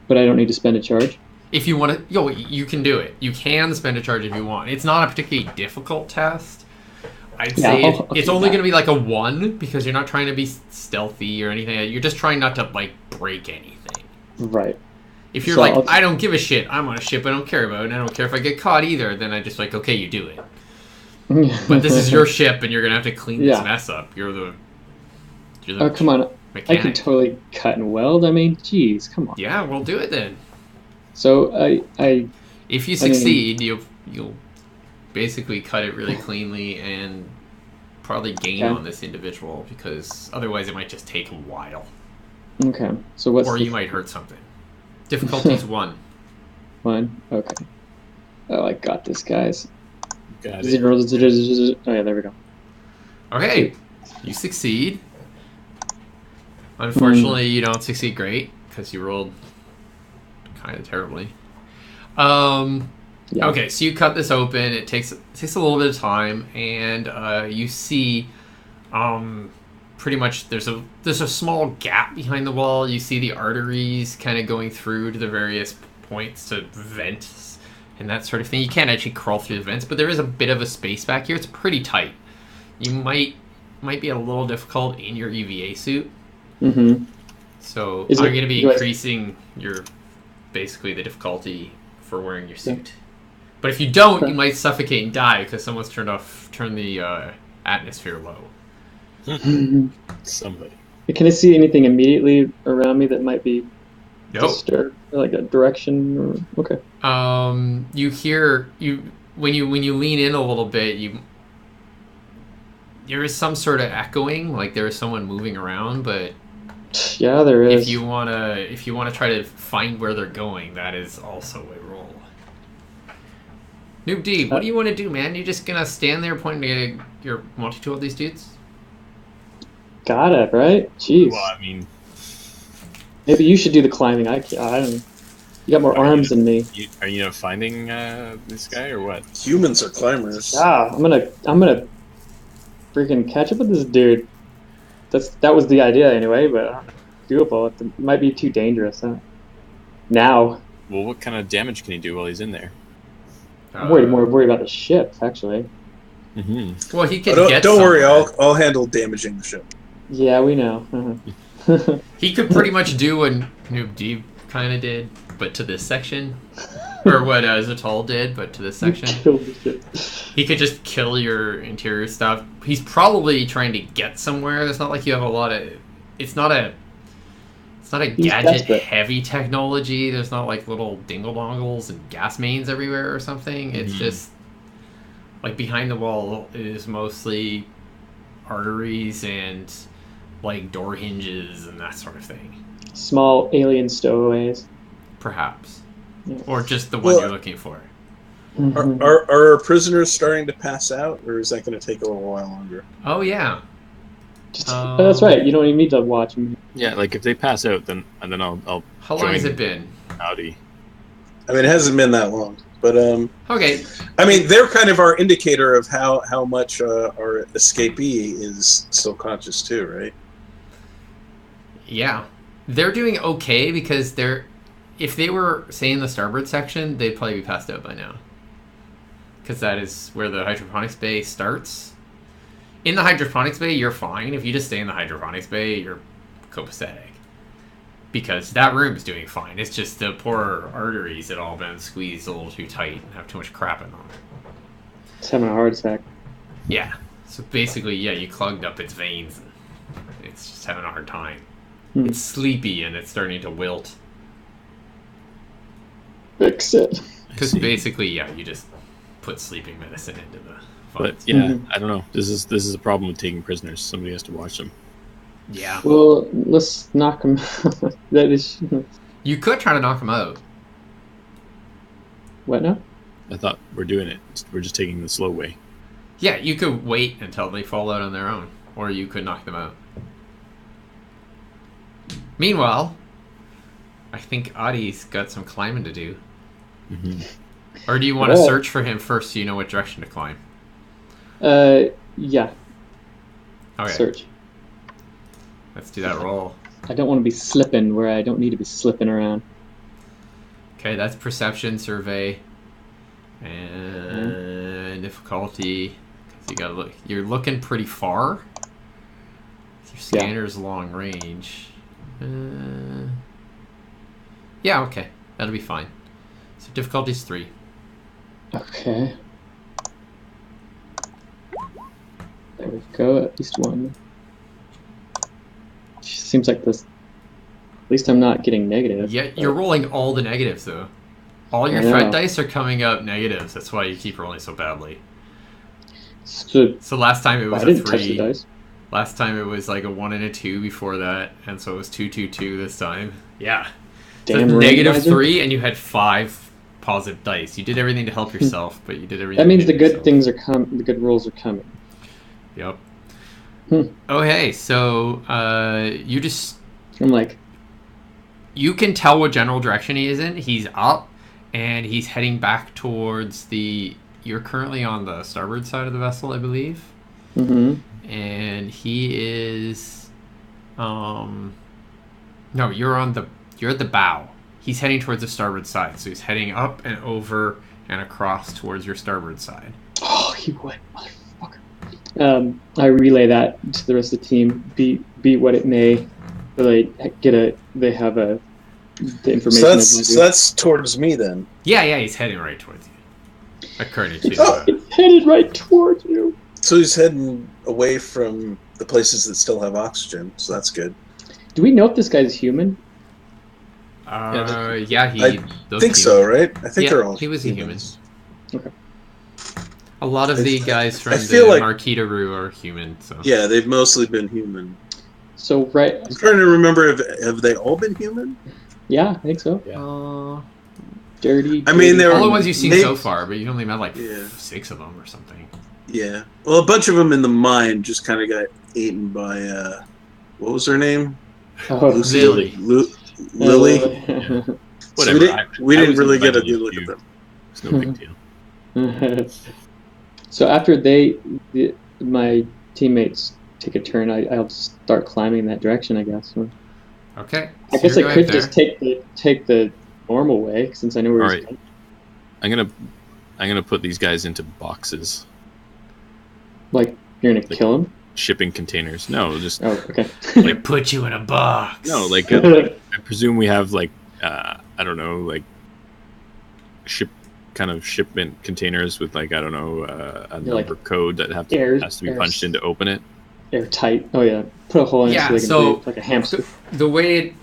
But I don't need to spend a charge? If you want to, you can do it. You can spend a charge if you want. It's not a particularly difficult test. I'd say it's only going to be like a 1 because you're not trying to be stealthy or anything. You're just trying not to like break anything. Right. If you're I don't give a shit. I'm on a ship I don't care about, and I don't care if I get caught either. Then I just like, okay, you do it. But this is your ship, and you're gonna have to clean this mess up. You're the oh, come on. mechanic. I can totally cut and weld. I mean, geez, come on. Yeah, we'll do it then. So if you succeed, you'll basically cut it really cleanly and probably gain on this individual because otherwise it might just take a while. Okay. So what's you might hurt something. Difficulty's 1. 1. Okay. Oh, I got this, guys. Got it. Oh yeah, there we go. Okay, you succeed. Unfortunately, you don't succeed great because you rolled kind of terribly. Yeah. Okay, so you cut this open. It takes a little bit of time, and you see pretty much there's a small gap behind the wall. You see the arteries kind of going through to the various points to vents and that sort of thing. You can't actually crawl through the vents, but there is a bit of a space back here. It's pretty tight. You might be a little difficult in your EVA suit. Mm-hmm. So I'm going to be increasing basically the difficulty for wearing your suit. Yeah. But if you don't, you might suffocate and die because someone's turned the atmosphere low. Somebody. Can I see anything immediately around me that might be disturbed, like a direction? Or okay. You hear when you lean in a little bit, there is some sort of echoing, like there is someone moving around, but yeah, there is. If you wanna try to find where they're going, that is also a roll. Noob D, what do you want to do, man? You just gonna stand there pointing at your multi-tool of these dudes? Got it, right? Jeez. Well, I mean, maybe you should do the climbing. I don't know. You got more arms than me. Are you finding this guy or what? Humans are climbers. Yeah, I'm gonna freaking catch up with this dude. That was the idea anyway, but doable. It might be too dangerous, huh? Now. Well, what kind of damage can he do while he's in there? I'm more worried about the ship, actually. Mm-hmm. Well, he can get. Don't worry, I'll handle damaging the ship. Yeah, we know. Uh-huh. He could pretty much do what Noob D kind of did, but to this section, or what Zatal did, but to this section. He could just kill your interior stuff. He's probably trying to get somewhere. It's not like you have a lot of. It's not a gadget-heavy technology. There's not like little dingle-dongles and gas mains everywhere or something. It's just like behind the wall is mostly arteries and like door hinges and that sort of thing. Small alien stowaways. Perhaps. Yes. Or just the one you're looking for. Mm-hmm. Are our prisoners starting to pass out, or is that going to take a little while longer? Oh, yeah. That's right. You don't even need to watch them. Yeah, like if they pass out, then I'll. How long has it been? Howdy. I mean, it hasn't been that long, but okay. I mean, they're kind of our indicator of how much our escapee is still conscious too, right? Yeah, they're doing okay because if they were, say, in the starboard section, they'd probably be passed out by now. Because that is where the hydroponics bay starts. In the hydroponics bay, you're fine. If you just stay in the hydroponics bay, you're copacetic. Because that room's doing fine. It's just the poor arteries had all been squeezed a little too tight and have too much crap in them. It's having a heart attack. Yeah. So basically, yeah, you clogged up its veins. And it's just having a hard time. It's sleepy and it's starting to wilt. Fix it. Because basically, yeah, you just put sleeping medicine into the But yeah, I don't know. This is a problem with taking prisoners. Somebody has to watch them. Yeah. Well, let's knock them out. That is. You could try to knock them out. What now? I thought we're doing it. We're just taking the slow way. Yeah, you could wait until they fall out on their own, or you could knock them out. Meanwhile, I think Adi's got some climbing to do. Mm-hmm. Or do you want to search for him first so you know what direction to climb? Yeah. Okay. Search. Let's do that roll. I don't want to be slipping where I don't need to be slipping around. Okay, that's perception survey. And difficulty. You gotta look. You're looking pretty far. Your scanner's long range. Yeah, okay. That'll be fine. So difficulty's 3. Okay. There we go, at least one. Seems like this... At least I'm not getting negative. Yeah, you're rolling all the negatives, though. All your threat dice are coming up negatives. That's why you keep rolling so badly. So last time it was I a didn't touch the 3. dice. Last time it was like a 1 and a 2 before that, and so it was 2, 2, 2 this time. Yeah. Damn, so negative randomizer? 3, and you had 5 positive dice. You did everything to help yourself, but you did everything. That means the good yourself. things are coming. The good rolls are coming. Yep. Oh, hey. So you just. I'm like. You can tell what general direction he is in. He's up, and he's heading back towards the. You're currently on the starboard side of the vessel, I believe. Mm-hmm. and he is, no, you're at the bow. He's heading towards the starboard side, so he's heading up and over and across towards your starboard side. Oh, he would, motherfucker. I relay that to the rest of the team. Be what it may, they have the information. So that's towards me then. Yeah, he's heading right towards you. According to It's headed right towards you. So he's heading away from the places that still have oxygen, so that's good. Do we know if this guy's human? I think so, right? I think yeah, they're all he was humans. a human. Okay. A lot of the guys from the Marquitaru are human. So yeah, they've mostly been human. So right, I'm trying to remember have they all been human? Yeah, I think so. Yeah. Dirty. I mean, they're all the ones you've seen so far, but you only met like 6 of them or something. Yeah. Well, a bunch of them in the mine just kind of got eaten by what was her name? Lily. Lily. Yeah. So Whatever. we didn't really get a good look at them. It's no big deal. So after my teammates take a turn, I'll start climbing in that direction, I guess. Okay. I guess I could just take the normal way since I know where he's going. I'm gonna put these guys into boxes. Like you're gonna kill him? Shipping containers? No, just. Oh, okay. Like put you in a box. No, like I presume we have like I don't know, like shipment containers with like I don't know a number code that has to be punched in to open it. Airtight. Oh yeah, put a hole in it so they can breathe like a hamster. The way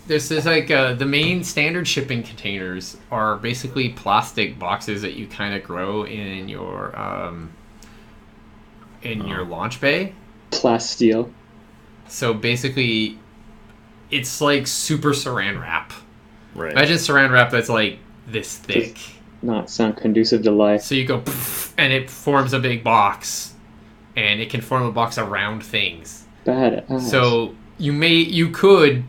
this is like the main standard shipping containers are basically plastic boxes that you kind of grow in your your launch bay. Plasteel. So basically, it's like super saran wrap. Right. Imagine saran wrap that's like this thick. Does not sound conducive to life. So you go, and it forms a big box, and it can form a box around things. Bad. So you could.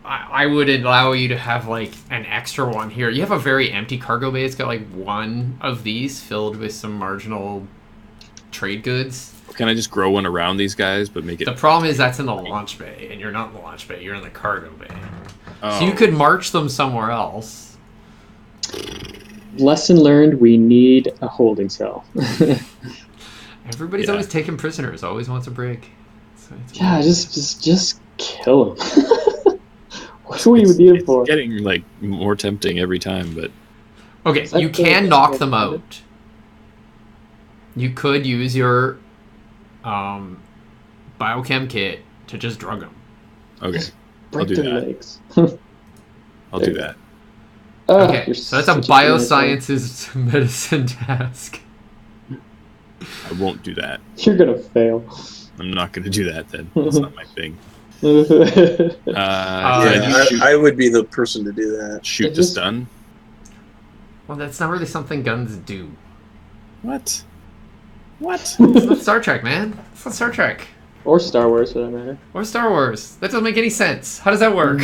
I would allow you to have like an extra one here. You have a very empty cargo bay. It's got like one of these filled with some marginal trade goods. Can I just grow one around these guys, but make it? The problem is that's in the launch bay, and you're not in the launch bay. You're in the cargo bay. Oh. So you could march them somewhere else. Lesson learned: we need a holding cell. Everybody's always taking prisoners. Always wants a break. So just kill them. What do we need it for? It's getting like more tempting every time, but okay, you can knock them out. You could use your biochem kit to just drug them. Okay, Break I'll do their that. legs. I'll do that. Okay, so that's a biosciences medicine task. I won't do that. You're gonna fail. I'm not going to do that then. That's not my thing. I would be the person to do that. Shoot to stun? Well, that's not really something guns do. What? It's not Star Trek, man. It's not Star Trek. Or Star Wars, for that matter. Or Star Wars. That doesn't make any sense. How does that work?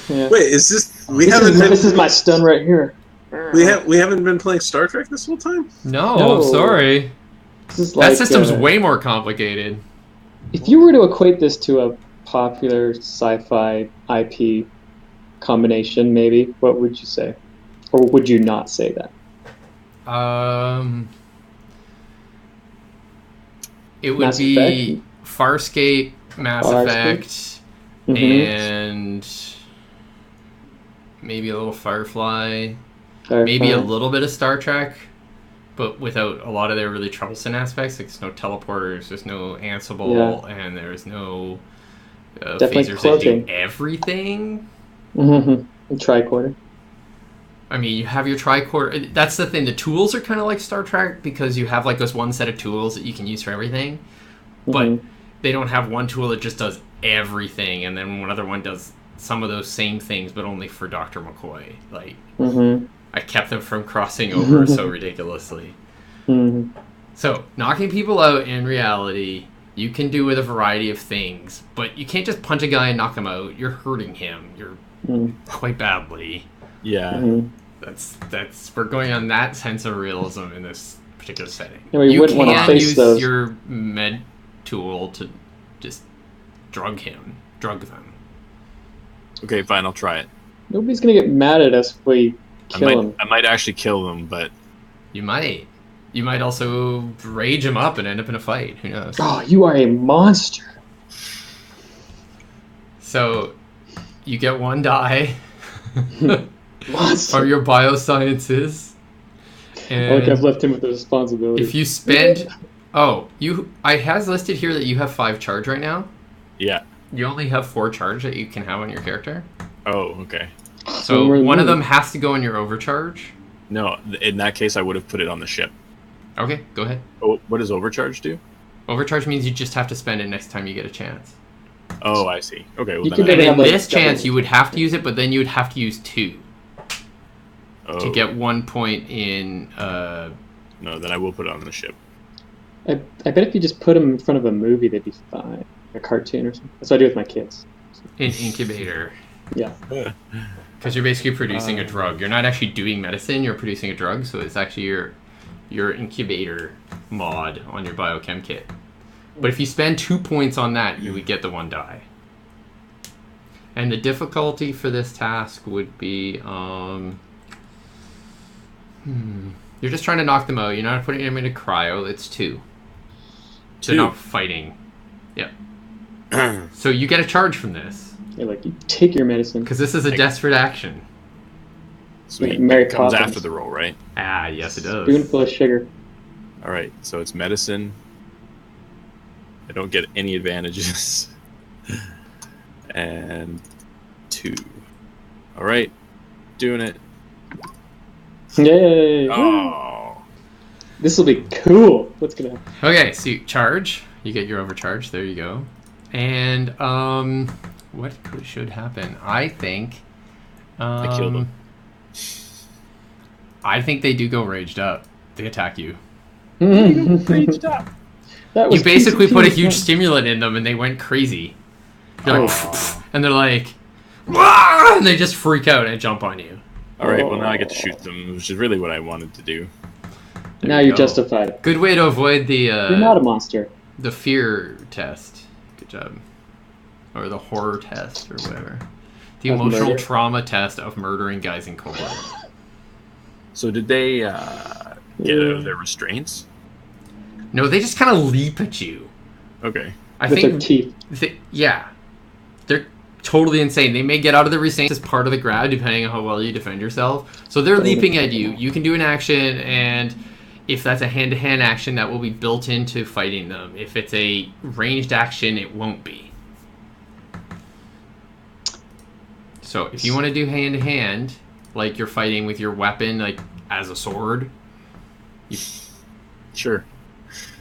Yeah. Wait, is this? This is my stun right here. We haven't been playing Star Trek this whole time. No, I'm sorry. That system's way more complicated. If you were to equate this to a popular sci-fi IP combination, maybe, what would you say? Or would you not say that? It would Mass be Effect? Farscape, Mass Effect, and maybe a little Firefly, maybe a little bit of Star Trek, but without a lot of their really troublesome aspects. Like there's no teleporters, there's no Ansible, and there's no phasers that do everything. Mm-hmm. Tricorder. I mean, you have your tricorder. That's the thing. The tools are kind of like Star Trek because you have like this one set of tools that you can use for everything, but they don't have one tool that just does everything, and then one other one does some of those same things, but only for Dr. McCoy. Like, I kept them from crossing over so ridiculously. So, knocking people out in reality, you can do with a variety of things, but you can't just punch a guy and knock him out. You're hurting him. You're quite badly. Yeah. That's we're going on that sense of realism in this particular setting. Yeah, we you wouldn't want to can face use those. your med tool to just drug them. Okay, fine. I'll try it. Nobody's gonna get mad at us if we kill him. I might actually kill them, but You might. You might also rage him up and end up in a fight. Who knows? Oh, you are a monster. So, you get 1 die Monster. from your biosciences. And Like I've left him with the responsibility. if you spend... Oh, I has listed here that you have 5 charge right now. yeah. You only have 4 charge that you can have on your character. Oh, okay. So we're one of them moving. has to go in your overcharge. No, in that case, I would have put it on the ship. Okay, go ahead. Oh, what does overcharge do? Overcharge means you just have to spend it next time you get a chance. Oh, I see. Okay, well You then can And They in have, like, this chance, double- you would have to use it, but then you would have to use 2 oh, to get 1 point in no, then I will put it on the ship. I bet if you just put him in front of a movie, they'd be fine. A cartoon or something. That's what I do with my kids. incubator. Yeah. Because you're basically producing a drug. You're not actually doing medicine, you're producing a drug, so it's actually your incubator mod on your biochem kit. But if you spend 2 points on that, you would get the 1 die. And the difficulty for this task would be, you're just trying to knock them out. You're not putting them into cryo. It's 2. So 2. not fighting. Yep. So you get a charge from this. Yeah, like you take your medicine. Because this is a desperate action. Sweet. Mary It comes Poppins. after the roll, right? Ah, yes it does. Spoonful of sugar. All right, so it's medicine. I don't get any advantages. And 2. All right, doing it. Yay! Oh, This will be cool. What's gonna happen? Okay, so you charge. You get your overcharge. There you go. And what should happen? I think. I killed them. I think they do go raged up. They attack you. That was You basically put a PvP. huge stimulant in them, and they went crazy. They're like, Oh. and they're like, "Wah!" And they just freak out and jump on you. All right, well now I get to shoot them, which is really what I wanted to do. There Now you you're go. justified. Good way to avoid the You're not a monster. the fear test. Good job. Or the horror test, or whatever. The Of emotional murder? trauma test of murdering guys in cold blood. So did they get out of their restraints? No, they just kind of leap at you. Okay. I With their think, teeth. yeah, they're totally insane. They may get out of the restraints as part of the grab, depending on how well you defend yourself. So they're leaping at you. You can do an action, and if that's a hand-to-hand action, that will be built into fighting them. If it's a ranged action, it won't be. So if you want to do hand-to-hand, like you're fighting with your weapon, like as a sword, Sure.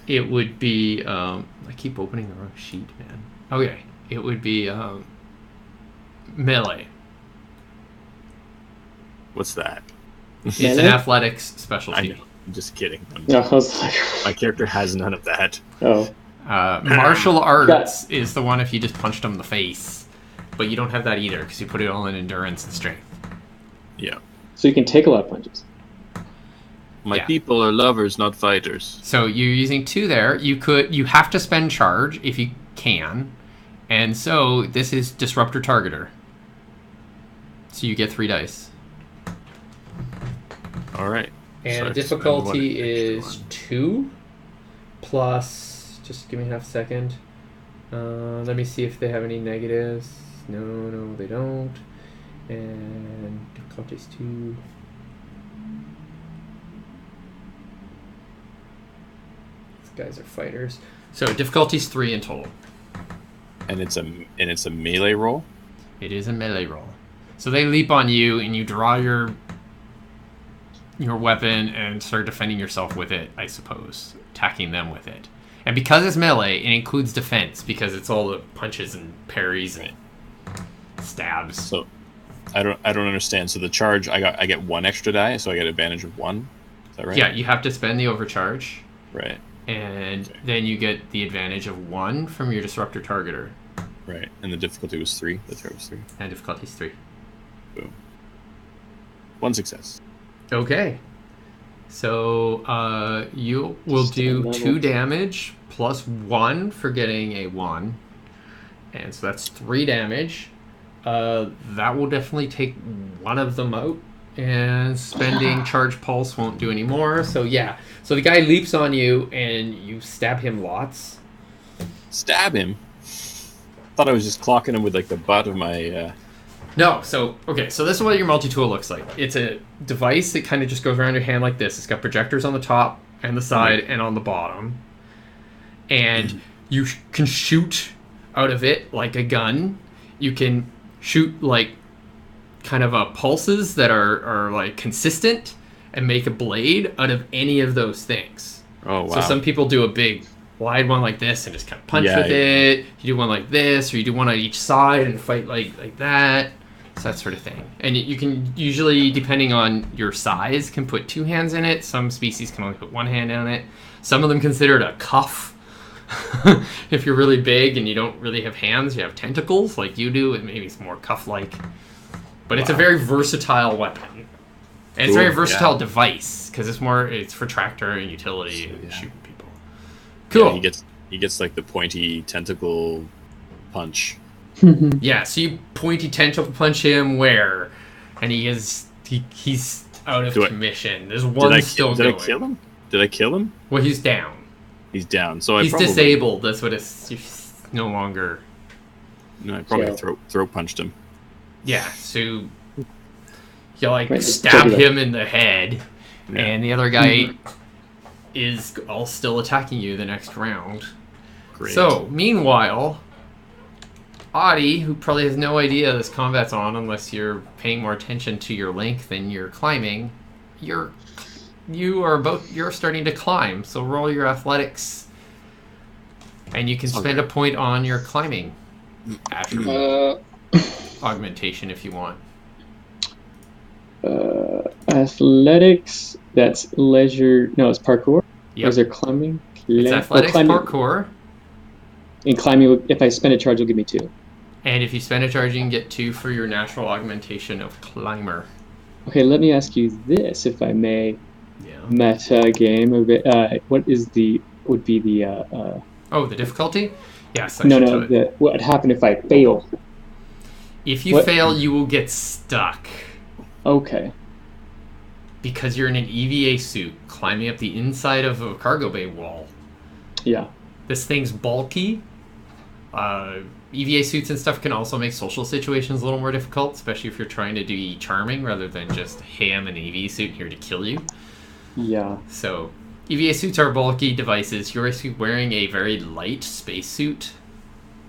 it would be, I keep opening the wrong sheet, man. Okay, it would be melee. What's that? It's an Melee? athletics I specialty. know. I'm just kidding. No, I was like, My character has none of that. oh. Martial arts is the one if you just punched them in the face, but you don't have that either because you put it all in endurance and strength. Yeah. So you can take a lot of punches. My Yeah. people are lovers, not fighters. So you're using 2 there. You have to spend charge if you can, and so this is disruptor targeter. So you get 3 dice. All right. And So I difficulty spend one is extra 2 plus. Just give me half a second. Let me see if they have any negatives. No, they don't. And difficulty is 2. These guys are fighters. So difficulty is 3 in total. And it's a melee roll. It is a melee roll. So they leap on you, and you draw your weapon and start defending yourself with it, I suppose. Attacking them with it. And because it's melee, it includes defense, because it's all the punches and parries and stabs. So I don't understand. So the charge I get 1 extra die, so I get advantage of 1. Is that right? Yeah, you have to spend the overcharge, Right. and Okay. then you get the advantage of 1 from your disruptor targeter. Right. And the difficulty was 3. The threat was 3. And difficulty is 3. Boom. 1 success. Okay. So you will do 2 damage plus 1 for getting a 1. And so that's 3 damage. That will definitely take one of them out. And spending Charge Pulse won't do any more. So yeah. So the guy leaps on you and you stab him lots. Stab him? Thought I was just clocking him with like the butt of my... No, so this is what your multi-tool looks like. It's a device that kind of just goes around your hand like this. It's got projectors on the top and the side and on the bottom. And you can shoot out of it like a gun. You can shoot like kind of pulses that are like consistent and make a blade out of any of those things. Oh, wow. So some people do a big wide one like this and just kind of punch with it. You do one like this, or you do one on each side and fight like that. So that sort of thing. And you can usually, depending on your size, can put 2 hands in it. Some species can only put 1 hand on it. Some of them consider it a cuff. If you're really big and you don't really have hands, you have tentacles like you do, and maybe it's more cuff-like. But it's a very versatile weapon. And it's a very versatile device, because it's for tractor and utility and shooting people. Cool. Yeah, he gets like the pointy tentacle punch. Yeah, so you pointy tentacle punch him where? And he's out of commission. There's one still going. Did I kill him? Did I kill him? Well, he's down. He's down. So he's disabled. That's what it's no longer. No, I probably throat punched him. Yeah, so you stab him in the head, and the other guy is all still attacking you the next round. Great. So, meanwhile, Audie, who probably has no idea this combat's on unless you're paying more attention to your length than you're climbing, you're starting to climb. So roll your athletics, and you can spend a point on your climbing augmentation if you want. Athletics. That's leisure. No, it's parkour. Yep. Or is there climbing? It's athletics, parkour. And climbing, if I spend a charge, will give me 2. And if you spend a charge, you can get 2 for your natural augmentation of climber. Okay, let me ask you this, if I may. Yeah. Meta game a bit. What is the the difficulty? Yes. What would happen if I fail? If you fail, you will get stuck. Okay. Because you're in an EVA suit climbing up the inside of a cargo bay wall. Yeah. This thing's bulky. EVA suits and stuff can also make social situations a little more difficult, especially if you're trying to do charming rather than just, hey, I'm an EVA suit here to kill you. Yeah. So, EVA suits are bulky devices. You're actually wearing a very light spacesuit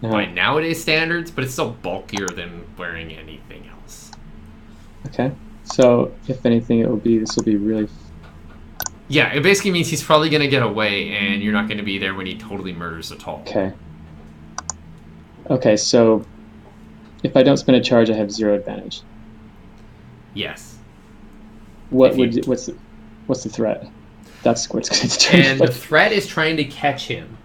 by nowadays standards, but it's still bulkier than wearing anything else. Okay. So, if anything, this will be really... Yeah, it basically means he's probably going to get away, and you're not going to be there when he totally murders a tall. Okay, so if I don't spend a charge, I have 0 advantage. Yes. What's the threat? That's what's going to determine. And the threat is trying to catch him.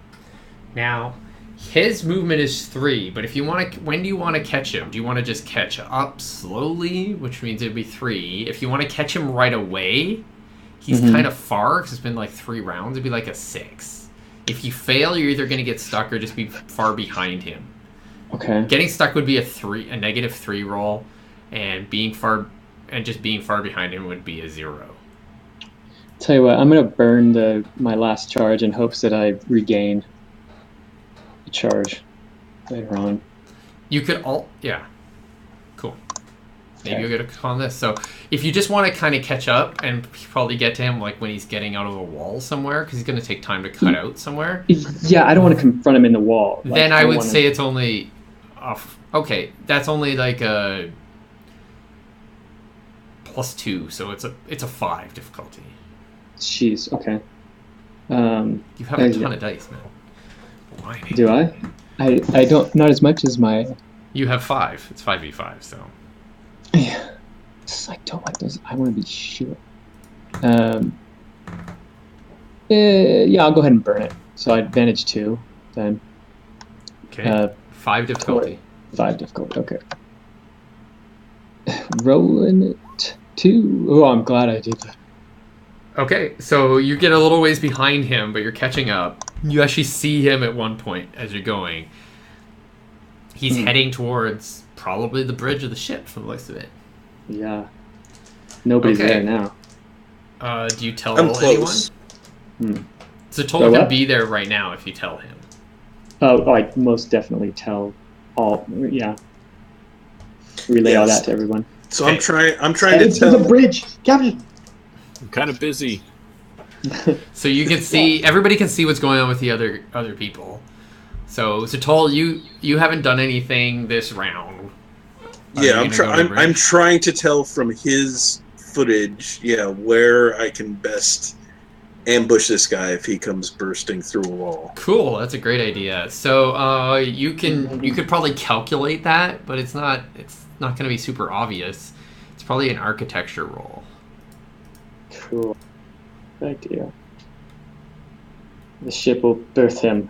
Now, his movement is 3, but if you want to, when do you want to catch him? Do you want to just catch up slowly, which means it'd be 3? If you want to catch him right away, he's kind of far because it's been like 3 rounds. It'd be like a 6. If you fail, you're either going to get stuck or just be far behind him. Okay. Getting stuck would be a -3 roll, and being far behind him would be a 0. Tell you what, I'm gonna burn my last charge in hopes that I regain a charge later on. You could cool. Maybe you'll get a call on this. So if you just want to kind of catch up and probably get to him like when he's getting out of a wall somewhere, because he's going to take time to cut out somewhere. Yeah, I don't want to confront him in the wall. Then I would say it's only off. Okay, that's only like a +2, so it's a 5 difficulty. Jeez, okay. You have a ton of dice, man. Why? Do I? I don't, not as much as my... You have 5. It's 5v5, so... Yeah. I don't like those. I want to be sure. Yeah, I'll go ahead and burn it. So I advantage 2, then. Okay. 5 difficulty. 5 difficulty, okay. Rolling it 2. Oh, I'm glad I did that. Okay, so you get a little ways behind him, but you're catching up. You actually see him at one point as you're going. He's heading towards probably the bridge of the ship from the looks of it. Yeah. Nobody's there now. Do you tell I'm anyone? close. So Toll can be there right now if you tell him. Oh, I'd most definitely tell all. Yeah. Relay all that to everyone. So I'm trying to to tell the bridge, Captain. I'm kind of busy. So you can see everybody can see what's going on with the other people. So Toll, you haven't done anything this round. Yeah, I'm trying to tell from his footage, where I can best ambush this guy if he comes bursting through a wall. Cool, that's a great idea. So you could probably calculate that, but it's not going to be super obvious. It's probably an architecture roll. Cool. Good idea. The ship will birth him.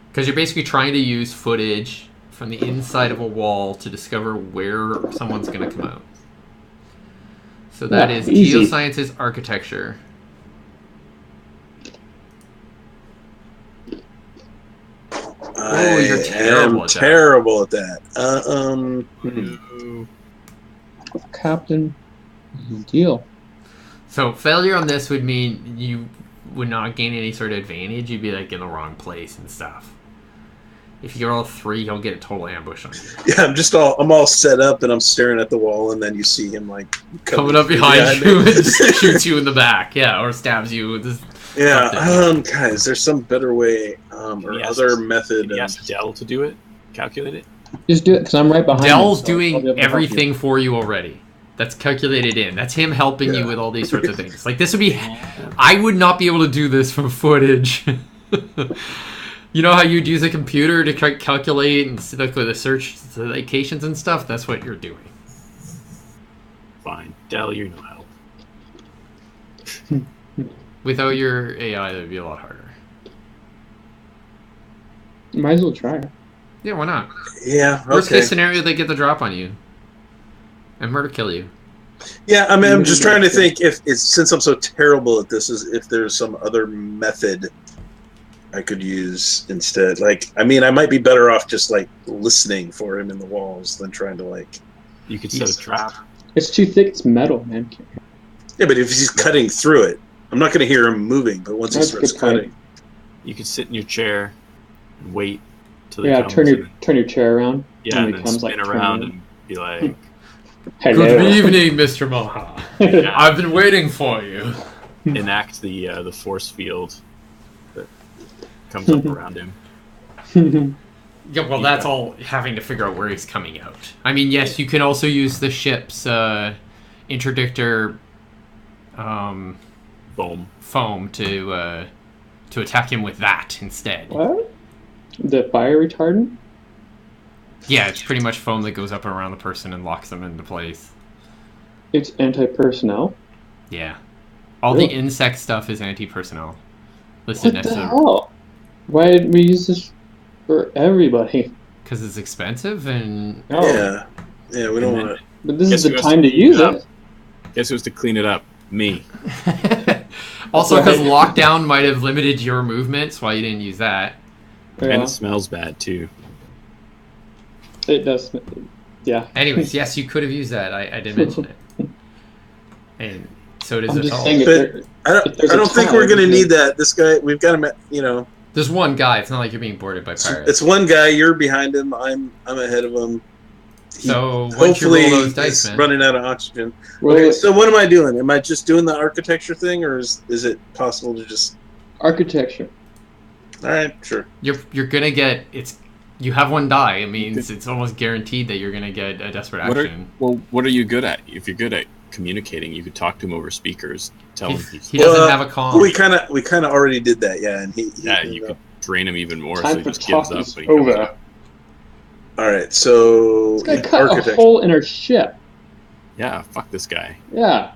Because you're basically trying to use footage from the inside of a wall to discover where someone's going to come out. So that is easy. Geosciences Architecture. Oh, you're terrible at that. Captain, deal. So failure on this would mean you would not gain any sort of advantage. You'd be like in the wrong place and stuff. If you roll 3, he'll get a total ambush on you. Yeah, I'm all set up and I'm staring at the wall, and then you see him like coming up behind you and just shoots you in the back, or stabs you with this. Yeah, guys, there's some better way or other method. Can you ask Dell to do it? Calculate it? Just do it, because I'm right behind Dell's him, doing everything for you already. That's calculated in. That's him helping you with all these sorts of things. Like, this would be... I would not be able to do this from footage. You know how you'd use a computer to calculate and like with the search locations and stuff? That's what you're doing. Fine. Dell, you know help. Without your AI, that would be a lot harder. Might as well try. Yeah, why not? Yeah, okay. Worst case scenario, they get the drop on you. And murder kill you. Yeah, I mean, I'm just trying to think since I'm so terrible at this, if there's some other method I could use instead. Like, I mean, I might be better off just like listening for him in the walls than trying to like. You could set a trap. It's too thick. It's metal, man. Yeah, but if he's cutting through it, I'm not going to hear him moving. But once he starts cutting, you could sit in your chair and wait till he comes. Turn your chair around. Yeah, and then spin around and be like, "Hello. Good evening, Mr. Maha. I've been waiting for you." Enact the force field that comes up around him. Yeah, well, that's all having to figure out where he's coming out. I mean, yes, you can also use the ship's interdictor foam to attack him with that instead. What? The fire retardant? Yeah, it's pretty much foam that goes up around the person and locks them into place. It's anti-personnel? Yeah. All the insect stuff is anti-personnel. Listed next to them. Hell? Why didn't we use this for everybody? Because it's expensive and... Yeah, we don't want to... But this is the time to use it. Guess who was to clean it up? Me. Also, because lockdown might have limited your movements, why you didn't use that. Yeah. And it smells bad, too. It does. Yeah. Anyways, yes, you could have used that. I did mention it. And so does it all. But I don't think we're going to need that. This guy, we've got him, There's one guy. It's not like you're being boarded by pirates. It's one guy. You're behind him. I'm ahead of him. So hopefully you roll those dice, man. Running out of oxygen. Roll Okay, it. so what am I doing? Am I just doing the architecture thing, or is it possible to just... Architecture. All right, sure. You're gonna get you have one die. It means it's almost guaranteed that you're gonna get a desperate action. What are you good at? If you're good at communicating, you could talk to him over speakers. Tell him he doesn't have a comm. We kind of already did that, yeah. And he you could drain him even more, Time so he for just gives talk up is when he comes over. up. All right, so This guy cut a hole in our ship. Yeah, fuck this guy. Yeah.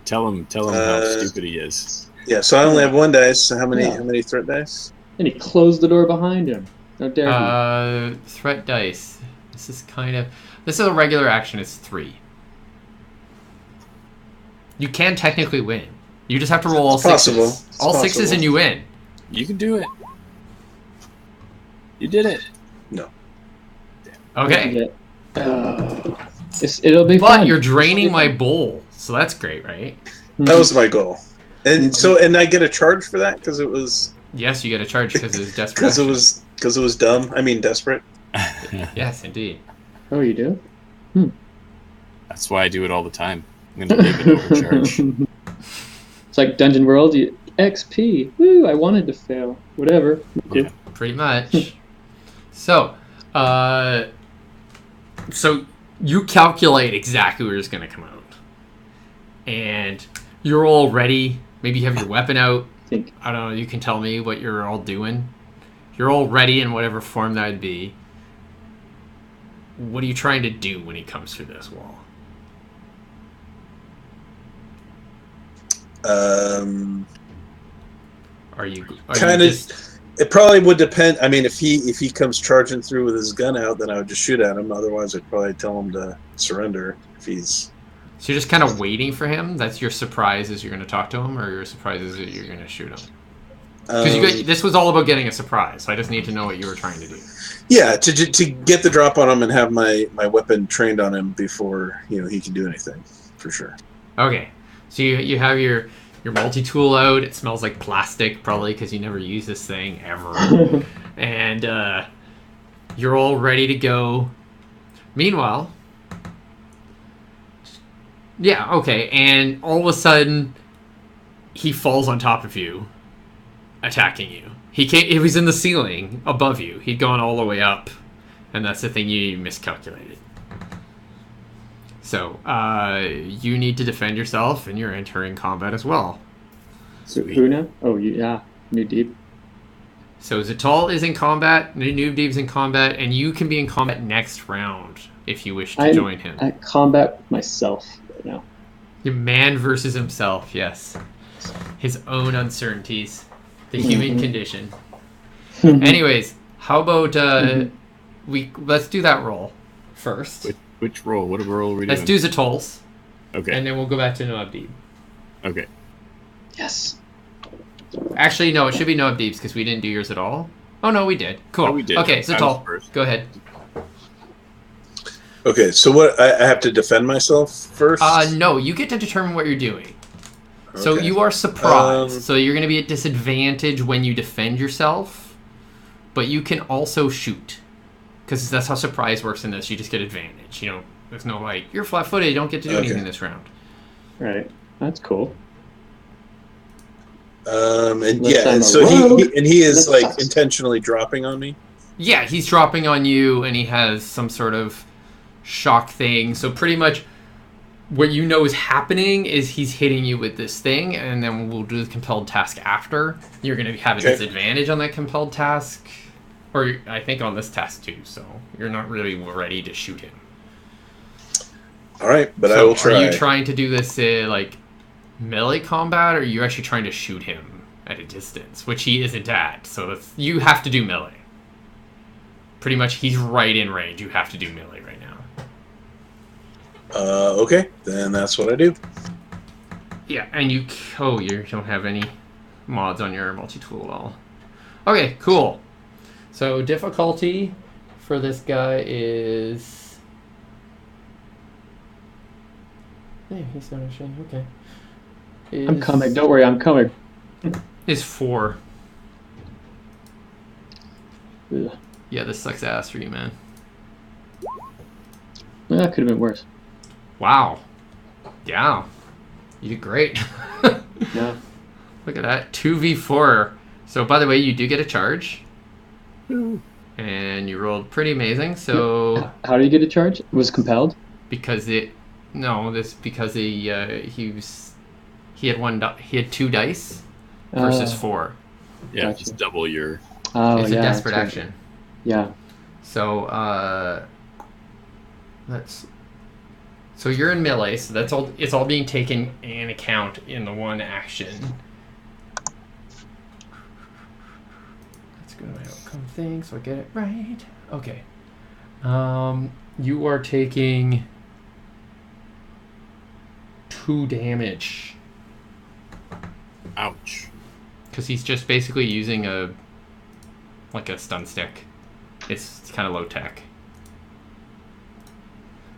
Tell him how stupid he is. Yeah, so I only have one dice. So how many threat dice? And he closed the door behind him. How dare he? Threat dice. This is a regular action. It's 3. You can technically win. You just have to roll all It's possible. sixes. It's All sixes possible. and you win. You can do it. You did it. No. Okay. It'll be But fun. you're draining my bowl, so that's great, right? That was my goal. And so, and I get a charge for that because it was Yes, you get a charge because it was desperate. because it was dumb. I mean, desperate. Yes, indeed. Oh, you do? That's why I do it all the time. I'm going to leave an overcharge. It's like Dungeon World. XP. Woo! I wanted to fail. Whatever. Cool. Yeah. Pretty much. So you calculate exactly where it's going to come out. And you're all ready. Maybe you have your weapon out. I don't know. You can tell me what you're all doing. You're all ready in whatever form that would be. What are you trying to do when he comes through this wall? Are you Kind of. It probably would depend. I mean, if he comes charging through with his gun out, then I would just shoot at him. Otherwise, I'd probably tell him to surrender. If he's So you're just kind of waiting for him? That's your surprise as you're going to talk to him, or your surprise is that you're going to shoot him? Because this was all about getting a surprise, so I just need to know what you were trying to do. Yeah, to get the drop on him and have my weapon trained on him before he can do anything, for sure. Okay, so you have your multi-tool out. It smells like plastic, probably because you never use this thing ever. And you're all ready to go. Meanwhile, yeah, okay, and all of a sudden, he falls on top of you, attacking you. He was in the ceiling above you. He'd gone all the way up, and that's the thing you miscalculated. So, you need to defend yourself, and you're entering combat as well. Who now? Oh, yeah. New Deep. So Zatal is in combat, Noob Deeb's in combat, and you can be in combat next round if you wish to join him. I combat with myself right now. Your man versus himself, yes. His own uncertainties. The human condition. Anyways, how about let's do that roll first. Which roll? What roll are we doing? Let's do Zatol's. Okay. And then we'll go back to Noob Deeb. Okay. Yes. Actually, no, it should be Noob Deeb's because we didn't do yours at all. Oh, no, we did. Cool. Oh, we did. Okay, I was Zatal, first. go ahead. Okay, so what? I have to defend myself first? No, you get to determine what you're doing. So Okay. you are surprised. So you're going to be at disadvantage when you defend yourself, but you can also shoot. Because that's how surprise works in this. You just get advantage. There's no you're flat-footed, you don't get to do anything this round. Right. That's cool. And Let's yeah, and say so I'm a he is That like sucks. intentionally dropping on me. Yeah, he's dropping on you, and he has some sort of shock thing. So pretty much what you know is happening is he's hitting you with this thing, and then we'll do the compelled task after. You're going to have a disadvantage on that compelled task, or I think on this task too, so you're not really ready to shoot him. All right, but So I will try. Are you trying to do this melee combat, or are you actually trying to shoot him at a distance, which he isn't at? So you have to do melee. Pretty much, he's right in range. You have to do melee right now. Okay, then that's what I do. Yeah, and you don't have any mods on your multi-tool at all. Okay, cool. So difficulty for this guy is... Yeah, he's not actually... Okay. I'm coming. Don't worry, I'm coming. Is 4. Ugh. Yeah, this sucks ass for you, man. That could have been worse. Wow. Yeah. You did great. Yeah. Look at that. 2v4. So, by the way, you do get a charge. And you rolled pretty amazing. So, How did you get a charge? Was it compelled? because he had 2 dice versus 4. Yeah, Gotcha. just double your... Oh, It's yeah, a desperate that's right. action. Yeah. So, so you're in melee, so that's all. It's all being taken in account in the one action. Let's go to my outcome thing so I get it right. Okay. You are taking 2 damage. Ouch. Because he's just basically using a stun stick. It's kind of low tech.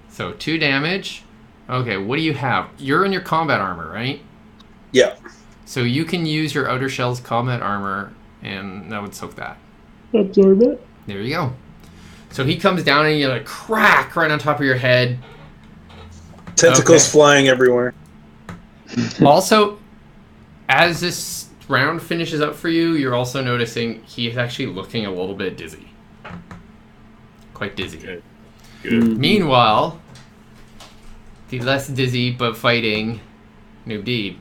So 2 damage. Okay, what do you have? You're in your combat armor, right? Yeah. So you can use your outer shell's combat armor, and that would soak that. Absorb it. There you go. So he comes down and you like crack right on top of your head. Tentacles flying everywhere. Also, as this round finishes up for you, you're also noticing he is actually looking a little bit dizzy. Quite dizzy. Good. Meanwhile, the less dizzy but fighting Noob Deeb,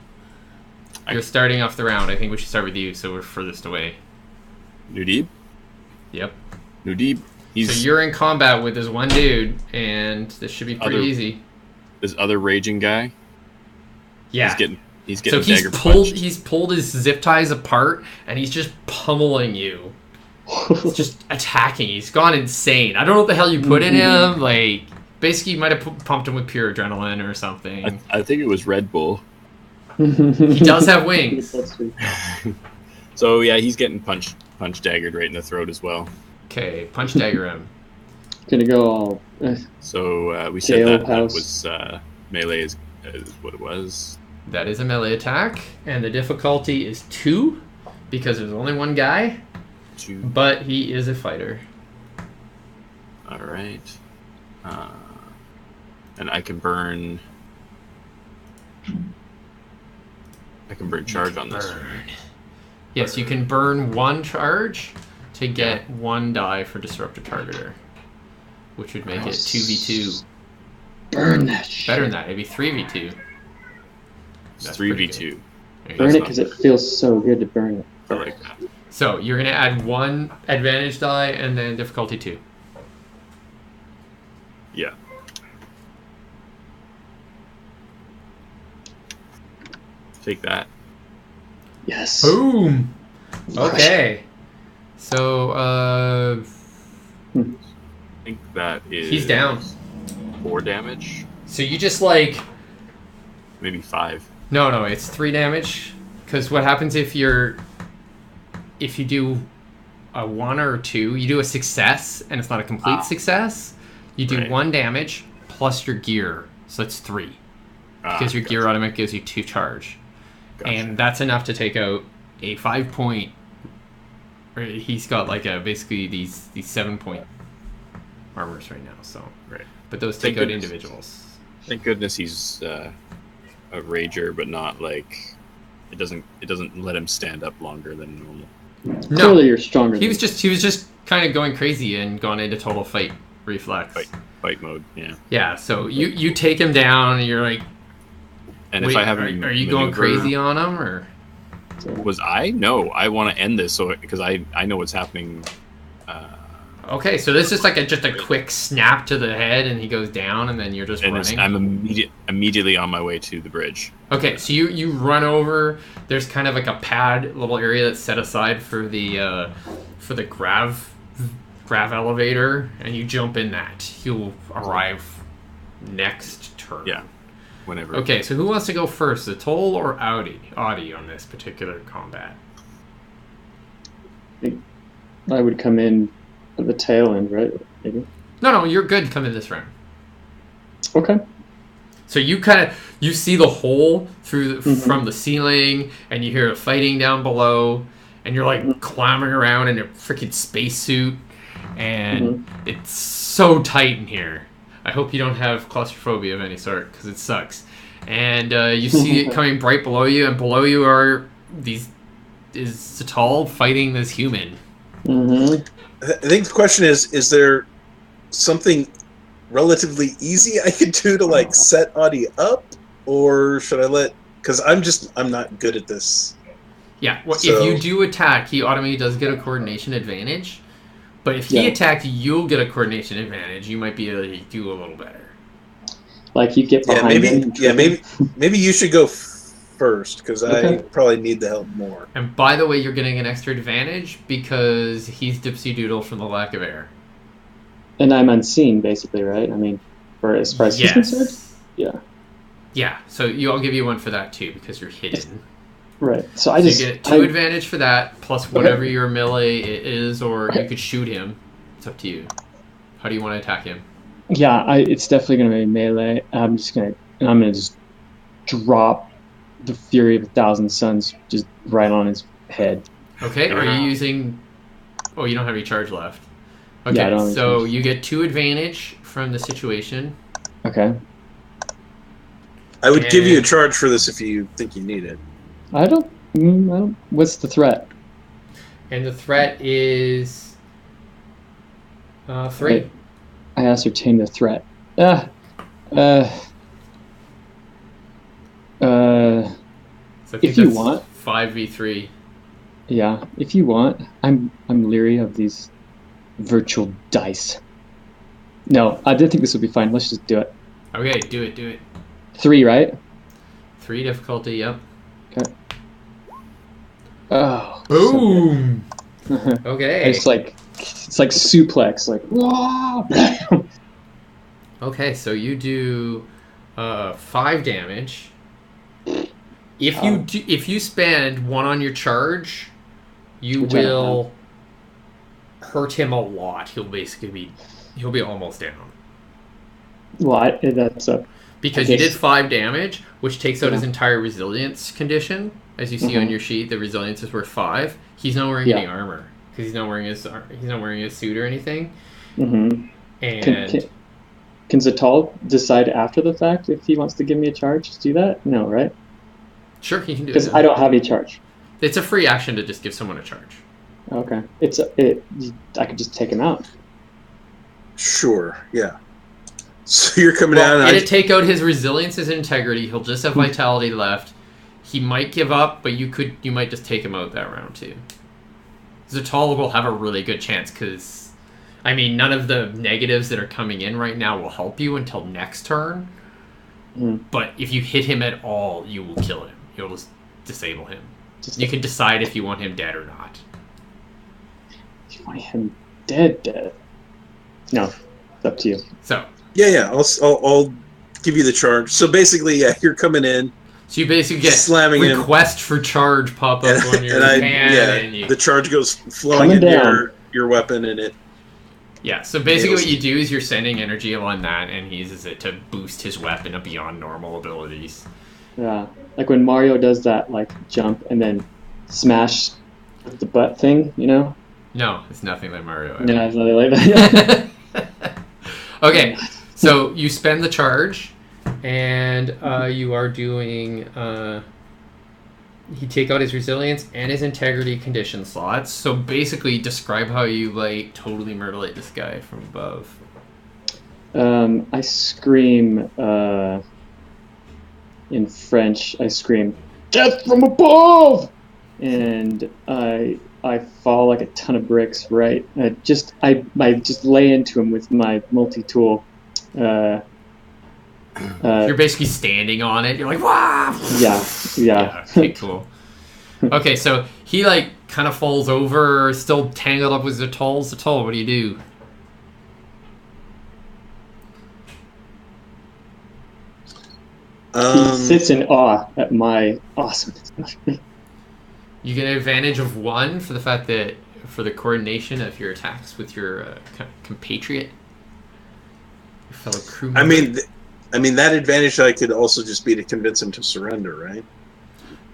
you're starting off the round. I think we should start with you, so we're furthest away. Nudeeb? Yep. Nudeeb. So you're in combat with this one dude, and this should be pretty easy. This other raging guy? Yeah. He's getting so he's dagger pulled. punched. He's pulled his zip ties apart, and he's just pummeling you. He's just attacking. He's gone insane. I don't know what the hell you put in him. Like, basically, you might have pumped him with pure adrenaline or something. I think it was Red Bull. He does have wings. So yeah, he's getting punch daggered right in the throat as well. Okay, punch dagger him. Gonna go all. So we said that house. was melee is what it was. That is a melee attack, and the difficulty is 2 because there's only one guy. 2. But he is a fighter. All right. And I can burn. Charge on this. Yes, you can burn 1 charge to get 1 die for Disruptor Targeter, which would make it 2v2. Burn that shit. Better than that, it'd be 3v2. It's That's 3v2. Burn it because it feels so good to burn it. I like that. So you're gonna add 1 advantage die and then difficulty 2. Yeah. Take that. Yes. Boom. Okay. So I think that is. he's down. 4 damage, So you just like maybe 5. no, it's 3 damage. Because what happens if you do a 1 or 2, you do a success and it's not a complete success. You do 1 damage plus your gear, so it's 3. Because your gear automatic gives you 2 charge. Gotcha. And that's enough to take out a 5-point. Or he's got like basically these 7-point armors right now. So, Right. but those Thank take out goodness. individuals. Thank goodness he's a rager, but not like it doesn't let him stand up longer than normal. No, Clearly, you're stronger. he was just kind of going crazy and gone into total fight reflex. Fight mode, yeah. Yeah. So you take him down and you're like, And wait, if I have are you going crazy on him or? Was I? No, I want to end this because I know what's happening. Okay, so this is like just a quick snap to the head, and he goes down, and then you're just And running. I'm immediately on my way to the bridge. Okay, so you run over. There's kind of like a pad little area that's set aside for the grav elevator, and you jump in that. You'll arrive next turn. Yeah, whenever. Okay, so who wants to go first, the Toll or Audi on this particular combat? I would come in at the tail end, right? Maybe. No, you're good. Come in this round. Okay. So you see the hole through from the ceiling, and you hear the fighting down below, and you're like clambering around in a freaking spacesuit, and it's so tight in here. I hope you don't have claustrophobia of any sort, because it sucks. And you see it coming right below you, and below you is Satal fighting this human. Mm-hmm. I think the question is there something relatively easy I could do to like set Audie up, or should I let? Because I'm not good at this. Yeah, well, So- if you do attack, he automatically does get a coordination advantage. But if he attacked, you'll get a coordination advantage. You might be able to do a little better. Like you get behind him. Maybe you should go first because Okay. I probably need the help more. And by the way, you're getting an extra advantage because he's Dipsy Doodle from the lack of air. And I'm unseen, basically, right? I mean, for as far as he's concerned. Yeah. Yeah, so I'll give you one for that too because you're hidden. Right. So You get 2 advantage for that plus whatever your melee is, or you could shoot him. It's up to you. How do you want to attack him? Yeah, it's definitely going to be melee. I'm going to just drop the Fury of 1,000 Suns just right on his head. Okay, are you using... Oh, you don't have any charge left. Okay, Yeah, I don't have so you get 2 advantage from the situation. Okay. I would give you a charge for this if you think you need it. I don't... What's the threat? And the threat is... 3. I ascertain the threat. So I think if you that's want... 5v3. Yeah, if you want. I'm leery of these virtual dice. No, I did think this would be fine. Let's just do it. Okay, do it. 3, right? 3 difficulty, yep. Okay. Oh. Boom! So Okay. it's like suplex, like whoa. Okay, so you do 5 damage. If you spend 1 on your charge, you will hurt him a lot. He'll be almost down. Well, that's a Because you did 5 damage, which takes out his entire resilience condition. As you see on your sheet, the resilience is worth 5. He's not wearing any armor because he's not wearing his suit or anything. Mm-hmm. And can Zatal decide after the fact if he wants to give me a charge to do that? No, right? Sure, he can do it. Because I don't have a charge. It's a free action to just give someone a charge. Okay. I could just take him out. Sure, yeah. So you're coming Well, down. It'd take out his resilience, his integrity. He'll just have vitality left. He might give up, but you might just take him out that round too. Zatal will have a really good chance because, I mean, none of the negatives that are coming in right now will help you until next turn. But if you hit him at all, you will kill him. You'll just disable him. You can decide if you want him dead or not. If you want him dead. No, it's up to you. So. Yeah. I'll give you the charge. So basically, yeah, you're coming in. So you basically get slamming request for charge pop up on your hand. The charge goes flowing into your weapon, and it. Yeah, so basically what you do is you're sending energy on that, and he uses it to boost his weapon beyond normal abilities. Yeah, like when Mario does that, like, jump and then smash with the butt thing, you know? No, it's nothing like Mario. Yeah, it's nothing like that. Okay, so you spend the charge, and you are doing... you take out his resilience and his integrity condition slots. So basically, describe how you, like, totally mutilate this guy from above. I scream, in French, I scream, "Death from above!" And I fall like a ton of bricks, right? I just lay into him with my multi-tool. You're basically standing on it. You're like, "Wow!" Yeah. Okay, cool. Okay, so he, like, kind of falls over, still tangled up with Zatal. Zatal, what do you do? He sits in awe at my awesomeness. You get an advantage of 1 for the fact that for the coordination of your attacks with your compatriot, your fellow crewman. I mean, that advantage could also just be to convince him to surrender, right?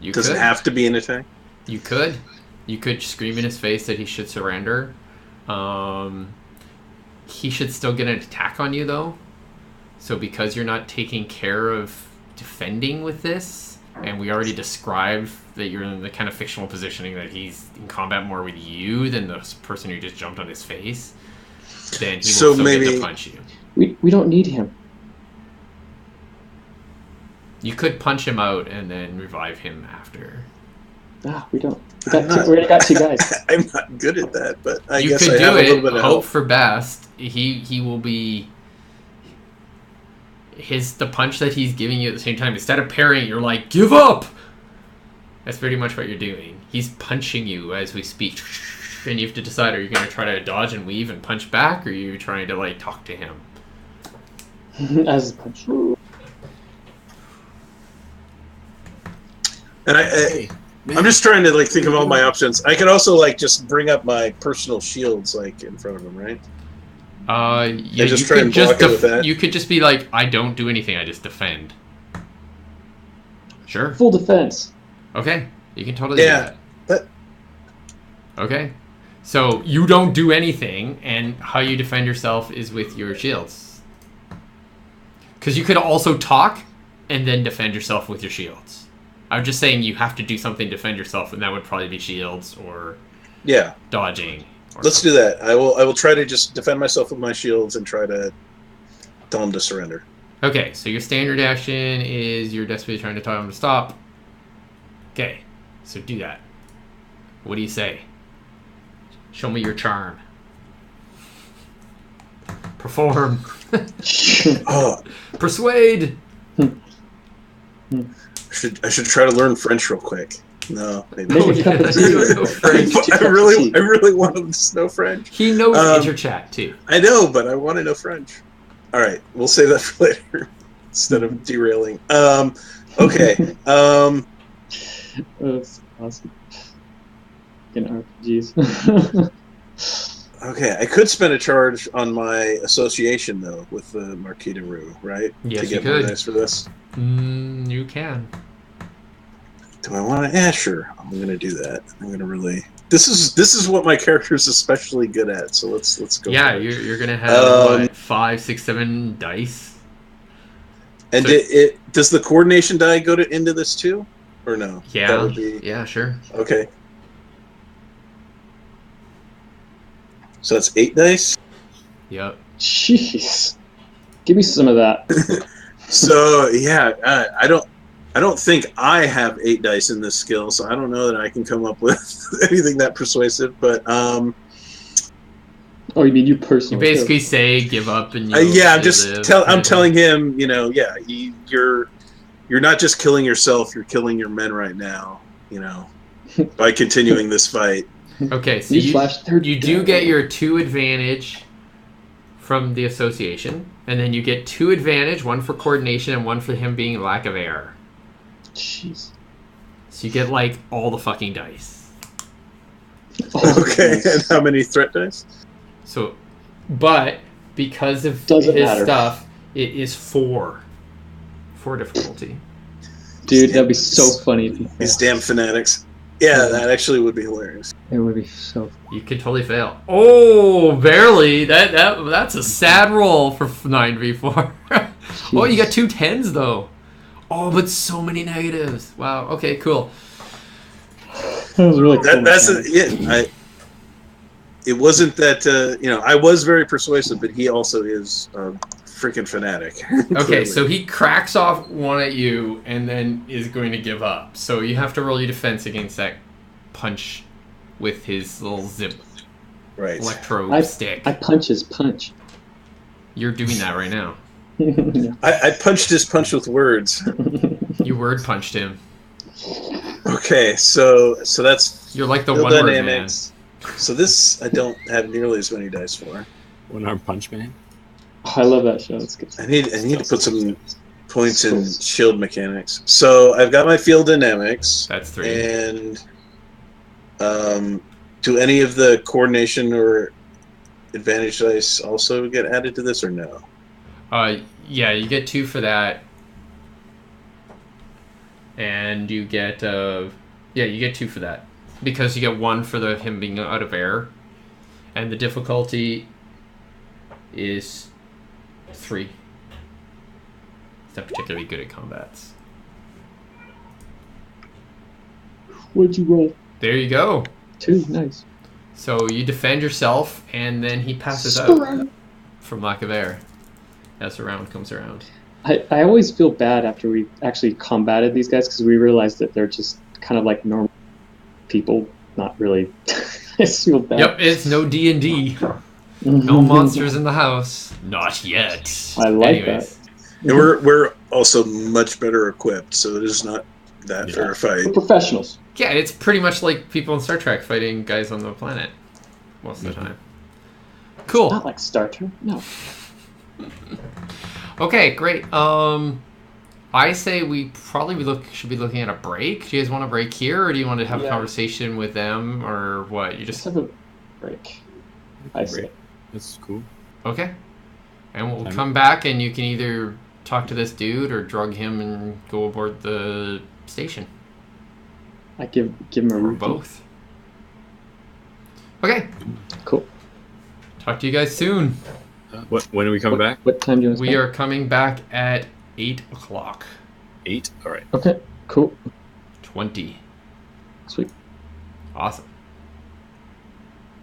Does it have to be an attack? You could. You could scream in his face that he should surrender. He should still get an attack on you, though. So because you're not taking care of defending with this, and we already described that you're in the kind of fictional positioning that he's in combat more with you than the person who just jumped on his face, then he will still get to punch you. We don't need him. You could punch him out and then revive him after. We don't. We already got 2 guys. I'm not good at that, but I guess could I have do a little it. bit of Hope help. for best. He will be. The punch that he's giving you at the same time, instead of parrying, you're like, "Give up!" That's pretty much what you're doing. He's punching you as we speak. And you have to decide, are you going to try to dodge and weave and punch back, or are you trying to, like, talk to him? As a punch. And I'm just trying to like think of all my options. I could also like just bring up my personal shields like in front of him, right? Yeah, just try and block it with that. You could just be like, I don't do anything, I just defend. Sure. Full defense. Okay, you can totally do that. But Okay. So you don't do anything, and how you defend yourself is with your shields. Because you could also talk and then defend yourself with your shields. I'm just saying you have to do something to defend yourself, and that would probably be shields or dodging. Let's do that. I will try to just defend myself with my shields and try to tell him to surrender. Okay, so your standard action is you're desperately trying to tell him to stop. Okay, so do that. What do you say? Show me your charm. Perform. Persuade. I should try to learn French real quick. No, maybe. Oh, yeah, you know French. I really want him to know French. He knows interchat too. I know, but I want to know French. All right, we'll save that for later instead of derailing. Okay. That's awesome. In RPGs. Okay, I could spend a charge on my association though with the Marquis de Roux, right? Yes, to get you more could. dice for this. You can. Do I want to? Yeah, sure. I'm going to do that. I'm going to really. This is what my character is especially good at. So let's go. Yeah, for it. you're gonna have what, 5, 6, 7 dice. And So- it does the coordination die go into this too, or no? Yeah. That would be Yeah, sure. okay. So that's 8 dice. Yep. Jeez. Give me some of that. So yeah, I don't think I have 8 dice in this skill, so I don't know that I can come up with anything that persuasive. But Oh, you mean you You personally? basically say give up and you. I'm you just live, I'm telling him, you're not just killing yourself, you're killing your men right now, by continuing this fight. Okay, so Newsflash, you do get your 2 advantage from the association, and then you get 2 advantage, 1 for coordination and 1 for him being lack of error. Jeez. So you get like all the fucking dice. Oh, Okay, nice. and how many threat dice? So, but because of Doesn't his matter. stuff, it is 4 difficulty. Dude, that'd be so funny if you These damn fanatics. Yeah, that actually would be hilarious. It would be so. You could totally fail. Oh, barely. That's a sad roll for 9v4. Oh, you got 2 10s though. Oh, but so many negatives. Wow. Okay, cool. That was really cool. It wasn't that I was very persuasive, but he also is a freaking fanatic. Okay, Clearly. so he cracks off one at you and then is going to give up. So you have to roll your defense against that punch with his little zip right. electro stick. I punch his punch. You're doing that right now. I punched his punch with words. You word punched him. Okay, so that's You're like the field one word man. dynamics. So this I don't have nearly as many dice for. One-arm punch man. Oh, I love that show. It's good. I need to put some points in shield mechanics. So I've got my field dynamics. That's 3. And do any of the coordination or advantage dice also get added to this or no? Yeah, you get 2 for that. And you get you get 2 for that. Because you get 1 for him being out of air. And the difficulty is 3. He's not particularly good at combats. What'd you roll? There you go. 2. Nice. So you defend yourself, and then he passes out from lack of air as the round comes around. I always feel bad after we actually combated these guys because we realized that they're just kind of like normal people, not really. I just feel bad. Yep, it's no D&D. No monsters in the house. Not yet. I like Anyways. And we're also much better equipped, so it is not that fair a fight. We're professionals. Yeah, it's pretty much like people in Star Trek fighting guys on the planet most of the time. Cool. Not like Star Trek. No. Okay, great. I say we probably should be looking at a break. Do you guys want a break here, or do you want to have a Yeah. conversation with them, or what? You Let's just have a break. I say. That's cool. okay. And we'll Time come back, and you can either talk to this dude or drug him and go aboard the station, I give him a or routine. both. Okay. Cool. Talk to you guys soon. When do we come back? What time do you want to We are coming back at 8 o'clock. 8? All right. Okay, cool. 20. Sweet. Awesome.